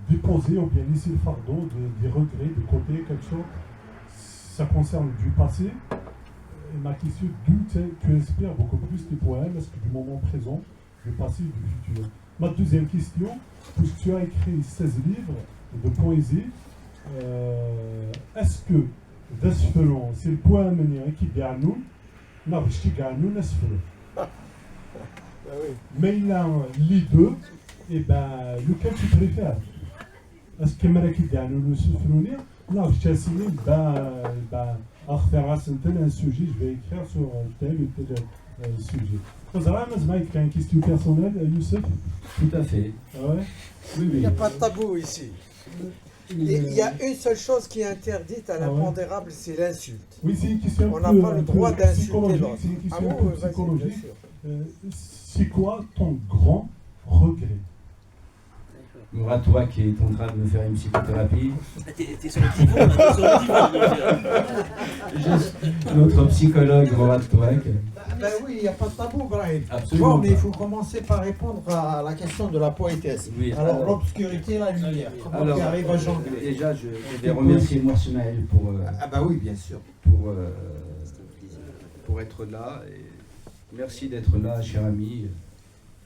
déposer ou bien laisser le fardeau des regrets de côté, quelque chose. Ça concerne du passé. Et ma question, d'où tu inspires beaucoup plus tes poèmes? Est-ce que du moment présent, du passé, du futur? Ma deuxième question, puisque tu as écrit 16 livres de poésie, est-ce que d'asfelon, c'est le poème qui gagne nous, non, je dis gagne nous, mais il a les deux, et ben, lequel tu préfères? Est-ce que Malaki gagne nous, non, je t'ai assigné, à refaire un sujet, je vais écrire sur tel ou tel sujet. Vous avez une question personnelle, Youssef? Tout à fait. Ah ouais? Oui. Il n'y a pas de tabou ici. Il y a une seule chose qui est interdite à l'impondérable, c'est l'insulte. Oui, c'est une question. On n'a pas le droit d'insulter l'autre. C'est une question un peu psychologique. C'est quoi ton grand regret? Morad, toi qui es en train de me faire une psychothérapie. T'es sur le divan, Notre psychologue, Morad Touak. Ben oui, il n'y a pas de tabou, Brahim. Absolument. Bon, mais il faut commencer par répondre à la question de la poétesse. Oui, alors, l'obscurité et la lumière. Comment tu arrives à jongler? Déjà, je vais remercier Morsmaël pour. Ah, bah oui, bien sûr. Pour être là. Et merci d'être là, cher ami.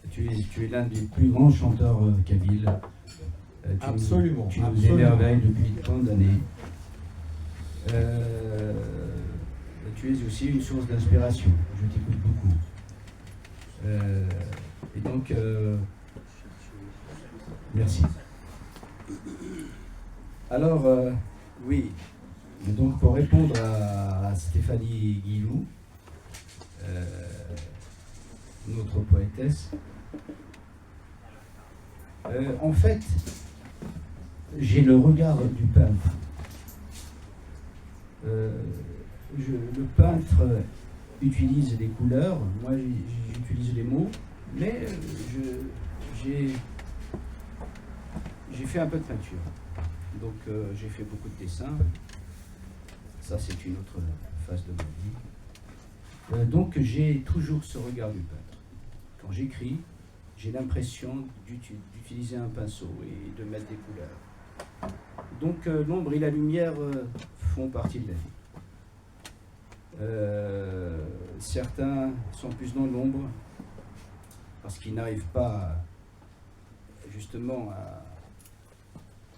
Tu es l'un des plus grands chanteurs kabyles. Absolument. Tu nous émerveilles depuis tant d'années. Tu es aussi une source d'inspiration. Je t'écoute beaucoup. Et donc, merci. Alors, oui. Et donc, pour répondre à Stéphanie Guillou, notre poétesse, en fait, j'ai le regard du peintre. Le peintre utilise les couleurs, moi j'utilise les mots, mais j'ai fait un peu de peinture. Donc j'ai fait beaucoup de dessins. Ça, c'est une autre phase de ma vie. Donc j'ai toujours ce regard du peintre. Quand j'écris, j'ai l'impression d'utiliser un pinceau et de mettre des couleurs. Donc l'ombre et la lumière font partie de la vie. Certains sont plus dans l'ombre parce qu'ils n'arrivent pas justement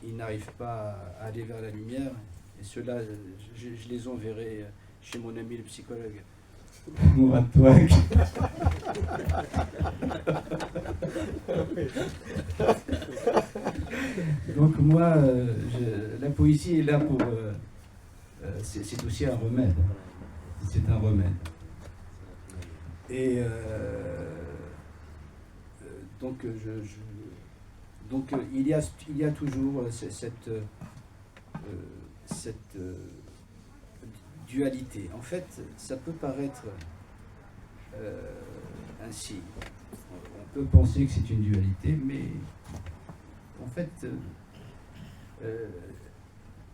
ils n'arrivent pas à aller vers la lumière. Et ceux-là, je les enverrai chez mon ami le psychologue. Mourad Touak. Donc moi, la poésie est là pour... c'est aussi un remède. C'est un remède. Et donc, il y a toujours cette dualité. En fait, ça peut paraître ainsi. On peut penser que c'est une dualité, mais en fait,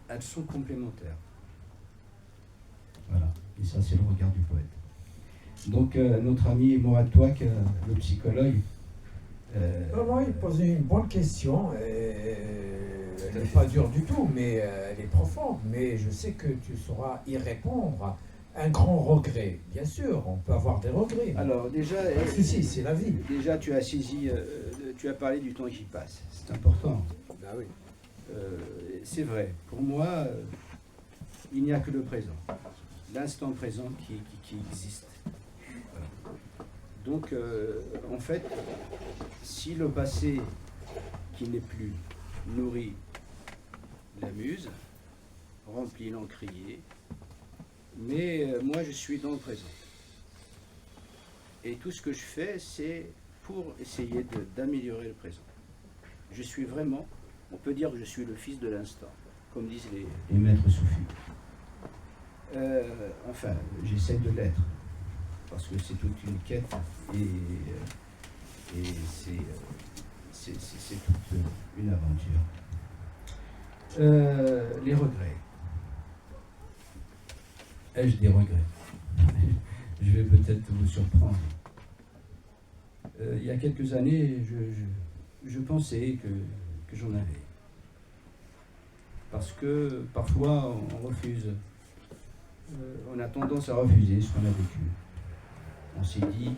elles sont complémentaires. Voilà. Et ça, c'est le regard du poète. Donc, notre ami Mourad Touak, le psychologue, non, il posait une bonne question. Elle n'est pas dure du tout, mais elle est profonde. Mais je sais que tu sauras y répondre. Un grand regret, bien sûr, on peut avoir des regrets. Alors déjà, si, c'est la vie. Déjà, tu as saisi, tu as parlé du temps qui passe. C'est important. Ben oui. C'est vrai. Pour moi, il n'y a que le présent, l'instant présent qui existe. Voilà. Donc, en fait, si le passé qui n'est plus nourrit la muse, remplit l'encrier, mais moi je suis dans le présent. Et tout ce que je fais, c'est pour essayer d'améliorer le présent. Je suis vraiment, on peut dire que je suis le fils de l'instant, comme disent les maîtres soufis. Enfin, j'essaie de l'être, parce que c'est toute une quête et c'est toute une aventure. Les regrets. Ai-je des regrets? Je vais peut-être vous surprendre. Il y a quelques années, je pensais que j'en avais. Parce que parfois, on refuse. On a tendance à refuser ce qu'on a vécu. On s'est dit,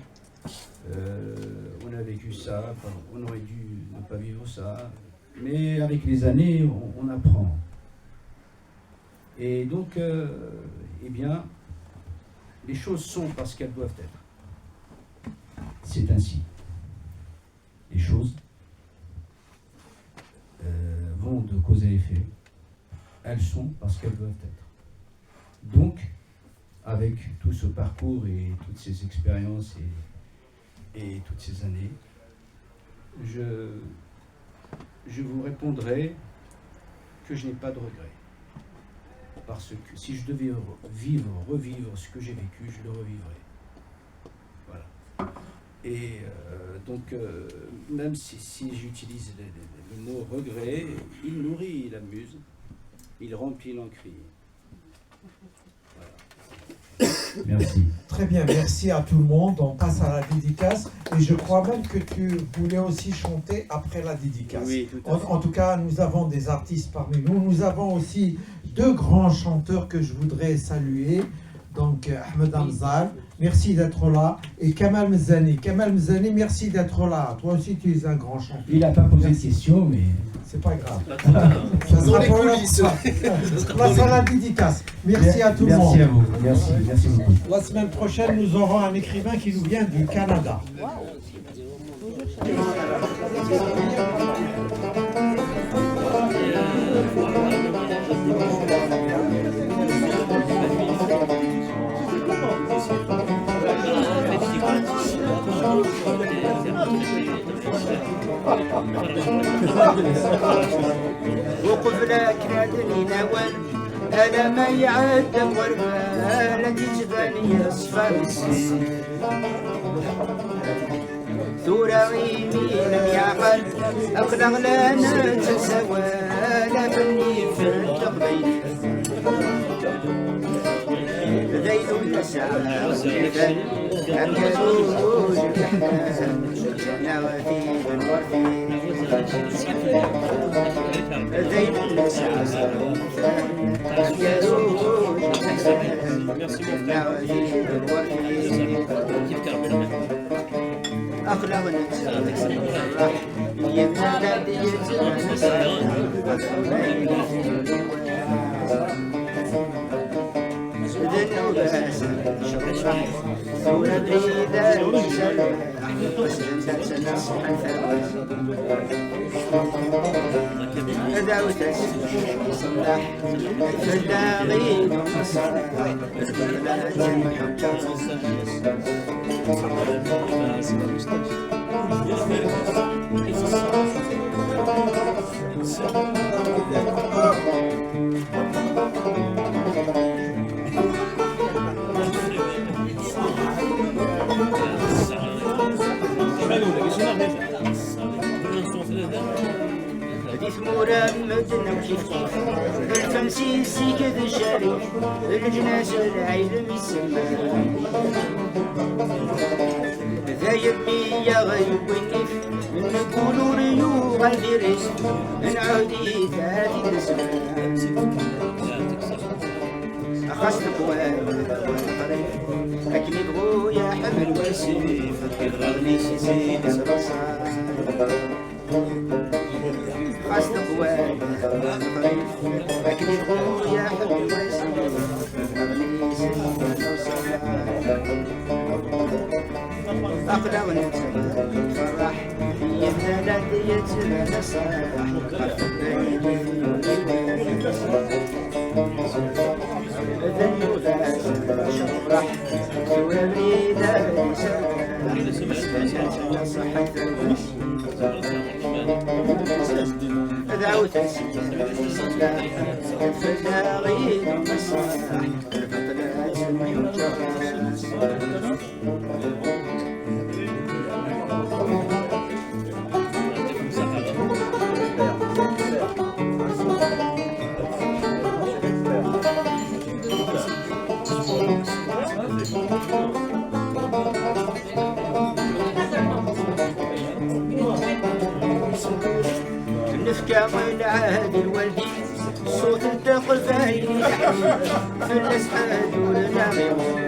on a vécu ça, on aurait dû ne pas vivre ça. Mais avec les années, on apprend. Et donc, eh bien, les choses sont parce qu'elles doivent être. C'est ainsi. Les choses vont de cause à effet. Elles sont parce qu'elles doivent être. Donc, avec tout ce parcours et toutes ces expériences et toutes ces années, je vous répondrai que je n'ai pas de regrets. Parce que si je devais revivre ce que j'ai vécu, je le revivrais. Voilà. Et donc, même si j'utilise le mot regret, il nourrit la muse, il remplit l'encrier. Merci. Très bien, merci à tout le monde. On passe à la dédicace. Et je crois même que tu voulais aussi chanter après la dédicace. Oui, tout à fait. En tout cas, nous avons des artistes parmi nous. Nous avons aussi deux grands chanteurs que je voudrais saluer. Donc, Ahmed Hamzal, merci d'être là. Et Kamal Mzani. Kamal Mzani, merci d'être là. Toi aussi, tu es un grand chanteur. Il n'a pas posé de question, mais... C'est pas grave. Ça sera pour la à la dédicace. Merci à tout le monde. Merci à vous. Merci beaucoup. La semaine prochaine, nous aurons un écrivain qui nous vient du Canada. وقف لك نادني نوال انا ما يعدم غربة لا تجبني اصفى السن ثورة عيني لم يعقل اقلق لنا تسوى لا فني في التقبيل ذيل النساء والجبل أمجدوج الرحمن نوافي بالغرفي ذيل النساء أمجدوج الرحمن Merci mon frère. الفمسيسي كذا الشريف الجناس العيلم السمان ذا يمي يا غيب ونف نقولوا ريو غالفيريس نعودي ثاني الزمان أخصتك والقريب لكن يبغوا يا حمل وسيف الغرني سيد الرصاص خاصة قوات الخريف لكن يبغوا يا حبي ويسير أغني سنة أقلع ونتسمى فرح يبدأ يتسمى نصاح ذنو ذات شرح ثوابي ذات سماح صحة دعوت السياح فلا غير مصاح البطلات نفكى من عهد الوالدين صوت الدخل فايني في الاسعاد والنغم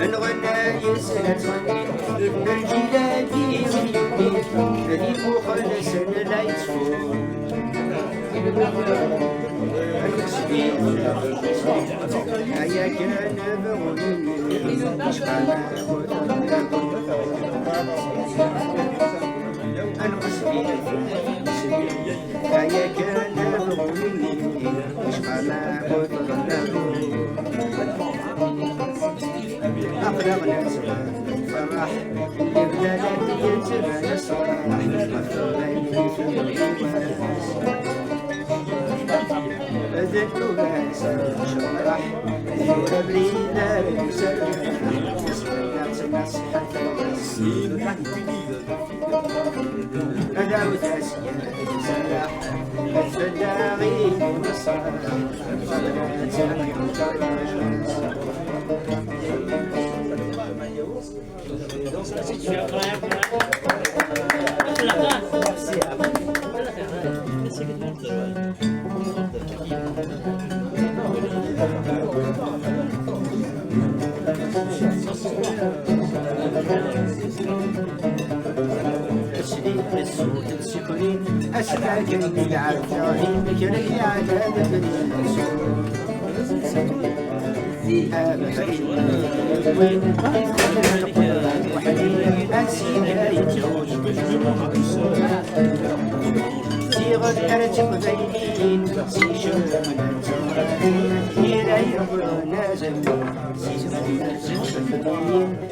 نغنى يسأل صديق الجيلان في مليونين هذي مخلص لا يصفور هيا كان بغني هيا كان بغني شحال أقلق نفسه فرح اللي بلادي يتبع الصراح أفضل ذكر بس شرح ذكر بريدة بسرح نصحة دعوت أسيان سلاح الفلاغي والصلاح قبلت أسمع كلمة العالم بكري على ذبني ذهاب وين وحدي أنسينا يتوج صيغ الأرتب بينين سيشم إلى يوم نازل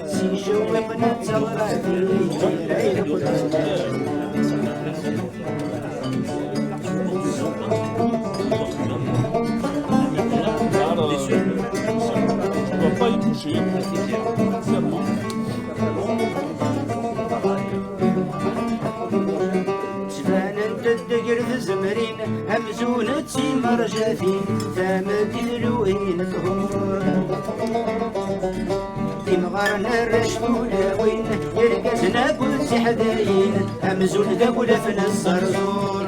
سيشم من تغرى إلى يوم pas y toucher, sincèrement. تدقر في الزمرين همزونة سيمر جاثين ثامد الوين ظهور تمغرنا الرشدونا وين يرقزنا كل سحداين همزون ذاكولا في الصرزور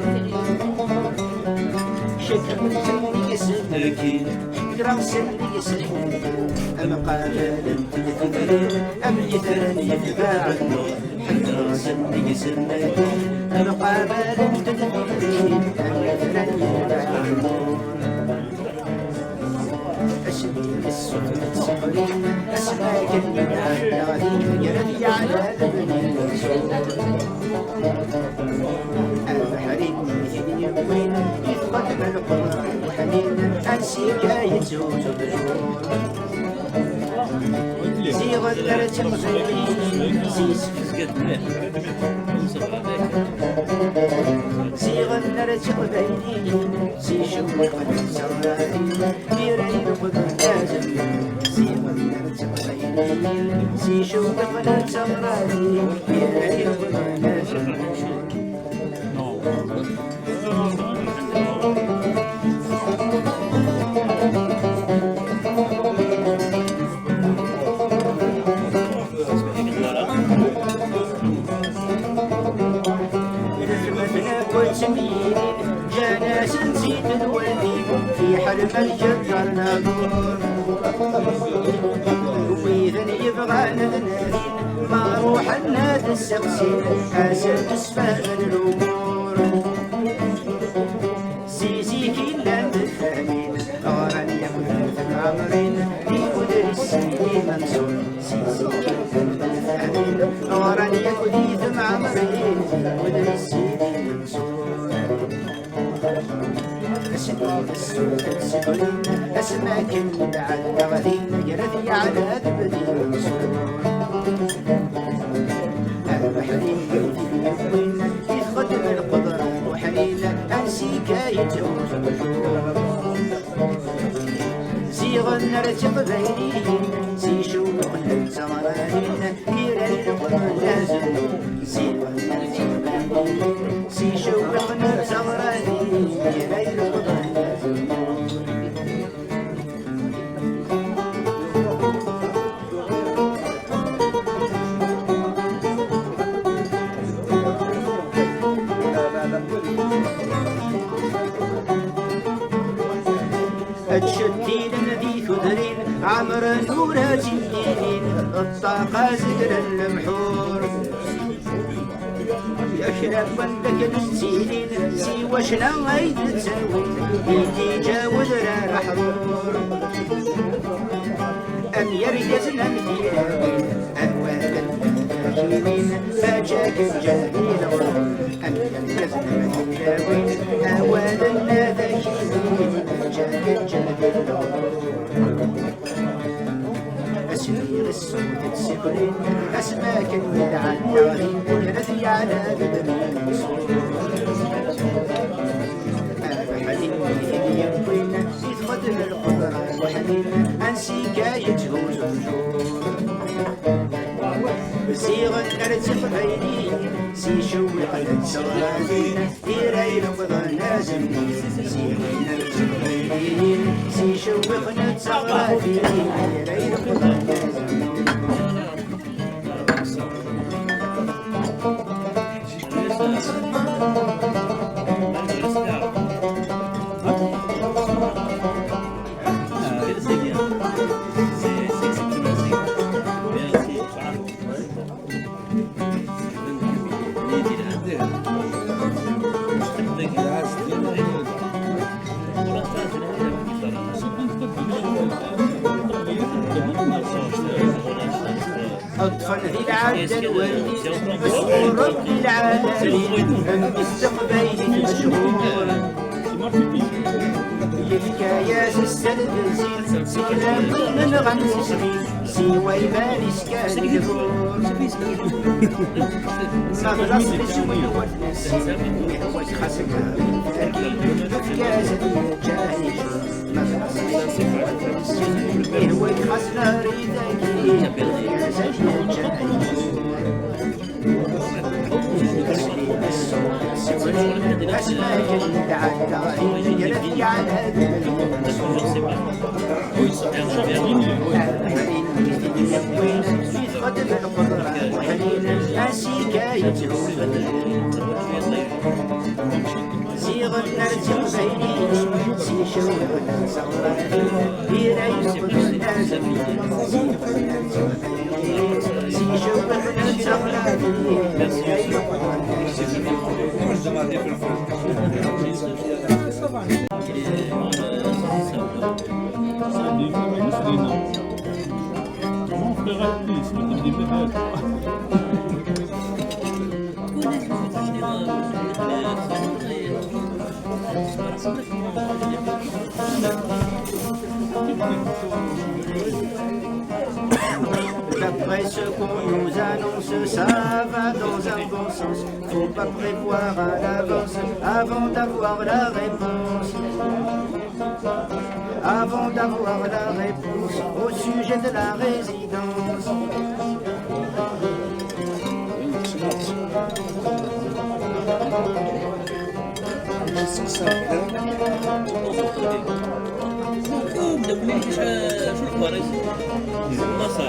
شكل سمي تكين كراس اللي يسلم أم قابل تدفرين أم يثرن يتباع النور كراس اللي يسلم أم قابل تدفرين أم يثرن يتباع النور أشبه السفن السفرين أسماك النعالين يرمي على لبنين البحرين مثل يمين يتقدم القمر وحنين أنسيك يتزوج بجور زيغ الدرج الغزالين زيغ الدرج الغزالين سيشوق الزغرانين يريد قدر لازم زيغ الدرج الغزالين سيشوق الزغرانين يريد قدر لازم جاناس نسيت الولدي في حلم الجدر نادور وإذن يبغى نذنين ما روح الناد السقسين حاسب اسفه الأمور سيزيكي لم تفهمين غارن يكون في العمرين يقدر السيدي منصور سيزيكي لم تفهمين غارن يكون في العمرين يقدر السيدي منصور أسماك السكرين أسماك بعد غدين يرثي على ذبدي منصور البحرين يوين يخدم القدر وحنين أنسيك يتوج بجور زيغ النرجق بينين سيشوق الزغرانين يريد القدر لازم زيغ النرجق بينين سيشوق الزغرانين يريد القدر لازم الشتين ذي خضرين عمر نورة جميلين الطاقة زدر المحور يشرب ولدك السيلين سوى شنا غيد تسوي يدي جاود راه حضور أم يرجزنا مدينين أهوالا مدينين فاجاك الجميل أم يرجزنا مدينين أهوالا مدينين فاجاك الجميل أسير السود السكرين أسماك المدعى النارين يرثي على ذبنين حنين يمكن يتقدم القدرة وحنين أنسيك يجوز الجور بزيغ الأرزق بينين سيشوق الزغرانين يريد قدر لازم زيغ الأرزق بينين سيشوق الزغرانين يريد قدر لازم أطفال ذي العبد الوردي مسرور رب العالمين باستقبال مشهور الحكايات السلبزين سكلام من غمس سبيل سوى يبارس كان يدور مغلص بسوي والنسيم هو خسنا أكيد بفكازة الجاهل مغلص بسوي والنسيم هو خسنا ريداكي بفكازة الجاهل أسماك المتعدعين يرثي على ذبل في خدم القدرة وحنين أسيك يتهون زيغ النرجم بينين سيشوق Mon frère a dit, c'est une des D'après ce qu'on nous annonce, ça va dans un bon sens. Faut pas prévoir à l'avance avant d'avoir la réponse. Avant d'avoir la réponse au sujet de la résidence.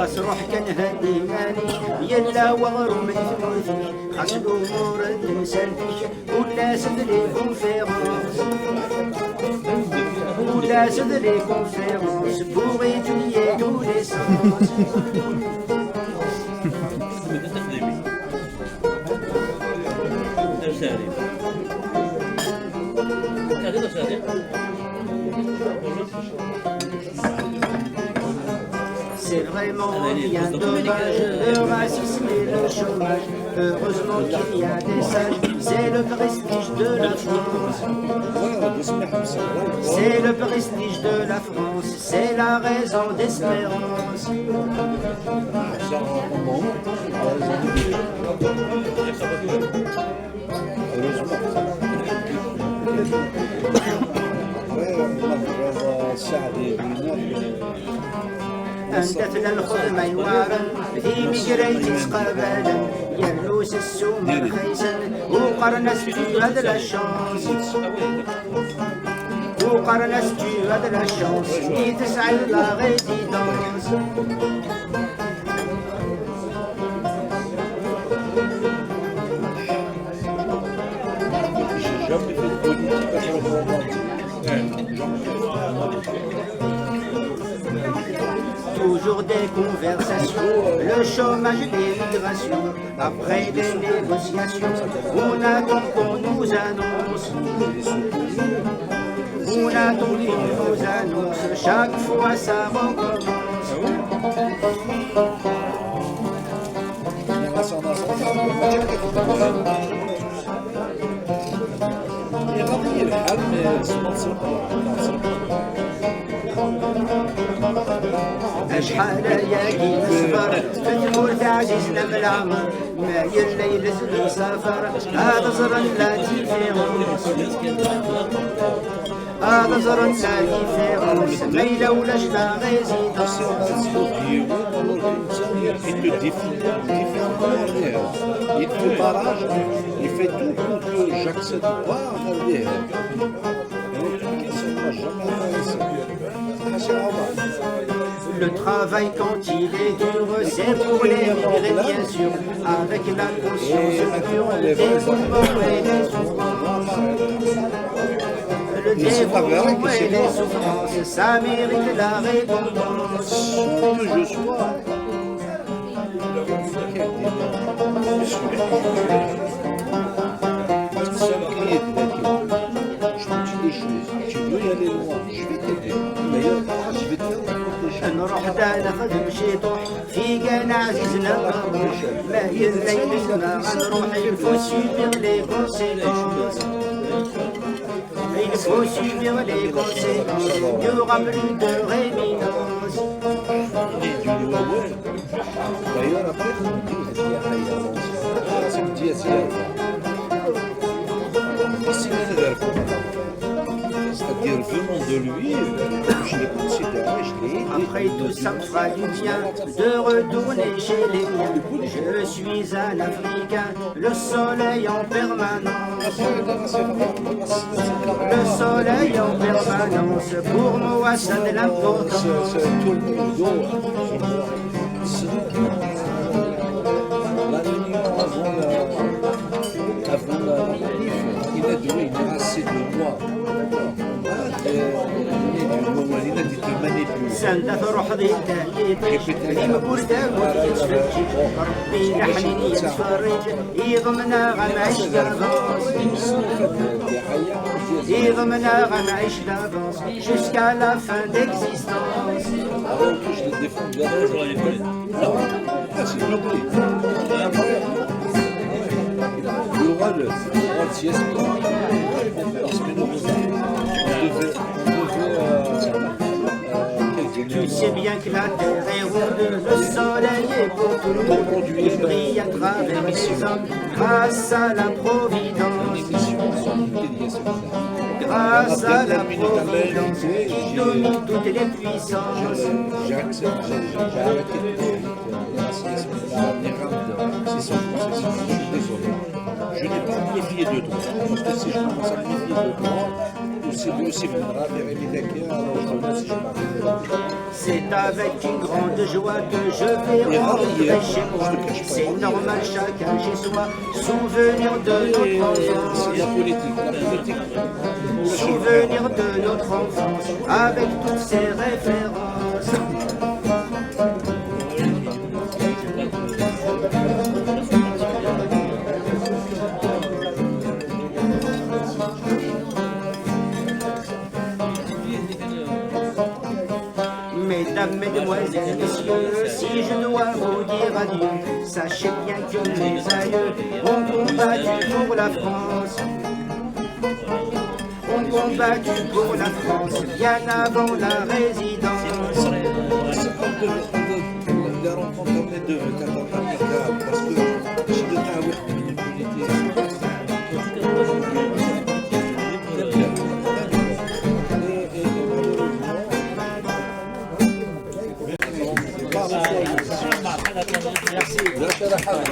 أصرح كان هدي مانيش يلا وغرو من ثموثيش خاص الأمور تنسالفيش ولا سد لي كونفيرونس ولا سد لي كونفيرونس pour étudier tous les sens. C'est vraiment bien dommage, le racisme et le chômage. Heureusement qu'il y a des sages, c'est le prestige de la France. C'est le prestige de la France, c'est la raison d'espérance. أندثنا الخدمة يوارا ذي مجريت سقابالا يلوس السوم الخيسن وقرنس tu as de la chance وقرنس tu as de la chance ni تسعى la résidence. J'ai jamais fait de politique à Toujours des conversations, le chômage, l'immigration. Après des négociations, on attend qu'on nous annonce. On attend qu'on nous annonce, chaque fois ça recommence. شحال ياكي نصبر تموت عزيزنا من العمر ما الليل السفر هذا زرن لا ديفيرونس هذا زرن لا ديفيرونس ما يلولاش لا ريزيدونس. Il te défie différemment. Il te barrage, il fait tout pour que j'accède pas à l'hiver. Le travail quand il est dur, c'est pour les migrer bien sûr, avec la conscience pure des mouvements et des souffrances. Le dévouement et les souffrances, ça mérite la récompense. Que je sois. Tu veux y aller loin, je vais t'aider. D'ailleurs, je vais te faire نروح نخدم شي طوح في كان عزيزنا مروح ما هي الليل ما غنروح يلفو سوبر لي كونسيكونس il faut subir les conséquences, il n'y aura plus de réminence. D'ailleurs, après, on dit que c'est c'est-à-dire venant de lui, je l'ai considéré, je l'ai aidé. Après tout ça me fera du bien de retourner chez les miens. Je suis un Africain, le soleil en permanence. Le soleil en permanence, pour moi ça a de l'importance. Avant la manif, il a dit oui, il est assez de moi. سند تروح ضي التهيئ اللي مبورتا وتتفرج ربي لحنين يتفرج يضمنا غنعيش دافونس يضمنا غنعيش دافونس jusqu'à la fin d'existence. Alors que je les défends il y aura le sieste. Tu sais bien que la terre est ronde, le soleil est pour tout le monde, il brille à travers les hommes grâce à la providence. Grâce à la providence qui domine toutes les puissances. J'ai accepté, j'ai arrêté de dire c'est son concession, je suis désolé. Je n'ai pas méfié de toi, parce que si je commence à me méfier de toi, aussi voudra faire les alors si je c'est avec une grande joie que je vais rentrer chez moi. C'est normal, chacun chez soi. Souvenir de notre enfance. C'est la politique. Souvenir de notre enfance avec toutes ses références. Mesdames, mesdemoiselles, messieurs, si je dois vous dire adieu, sachez bien que mes aïeux ont combattu pour la France. Ont combattu pour la France bien avant la résidence. La rencontre de parce que j'ai de Merci.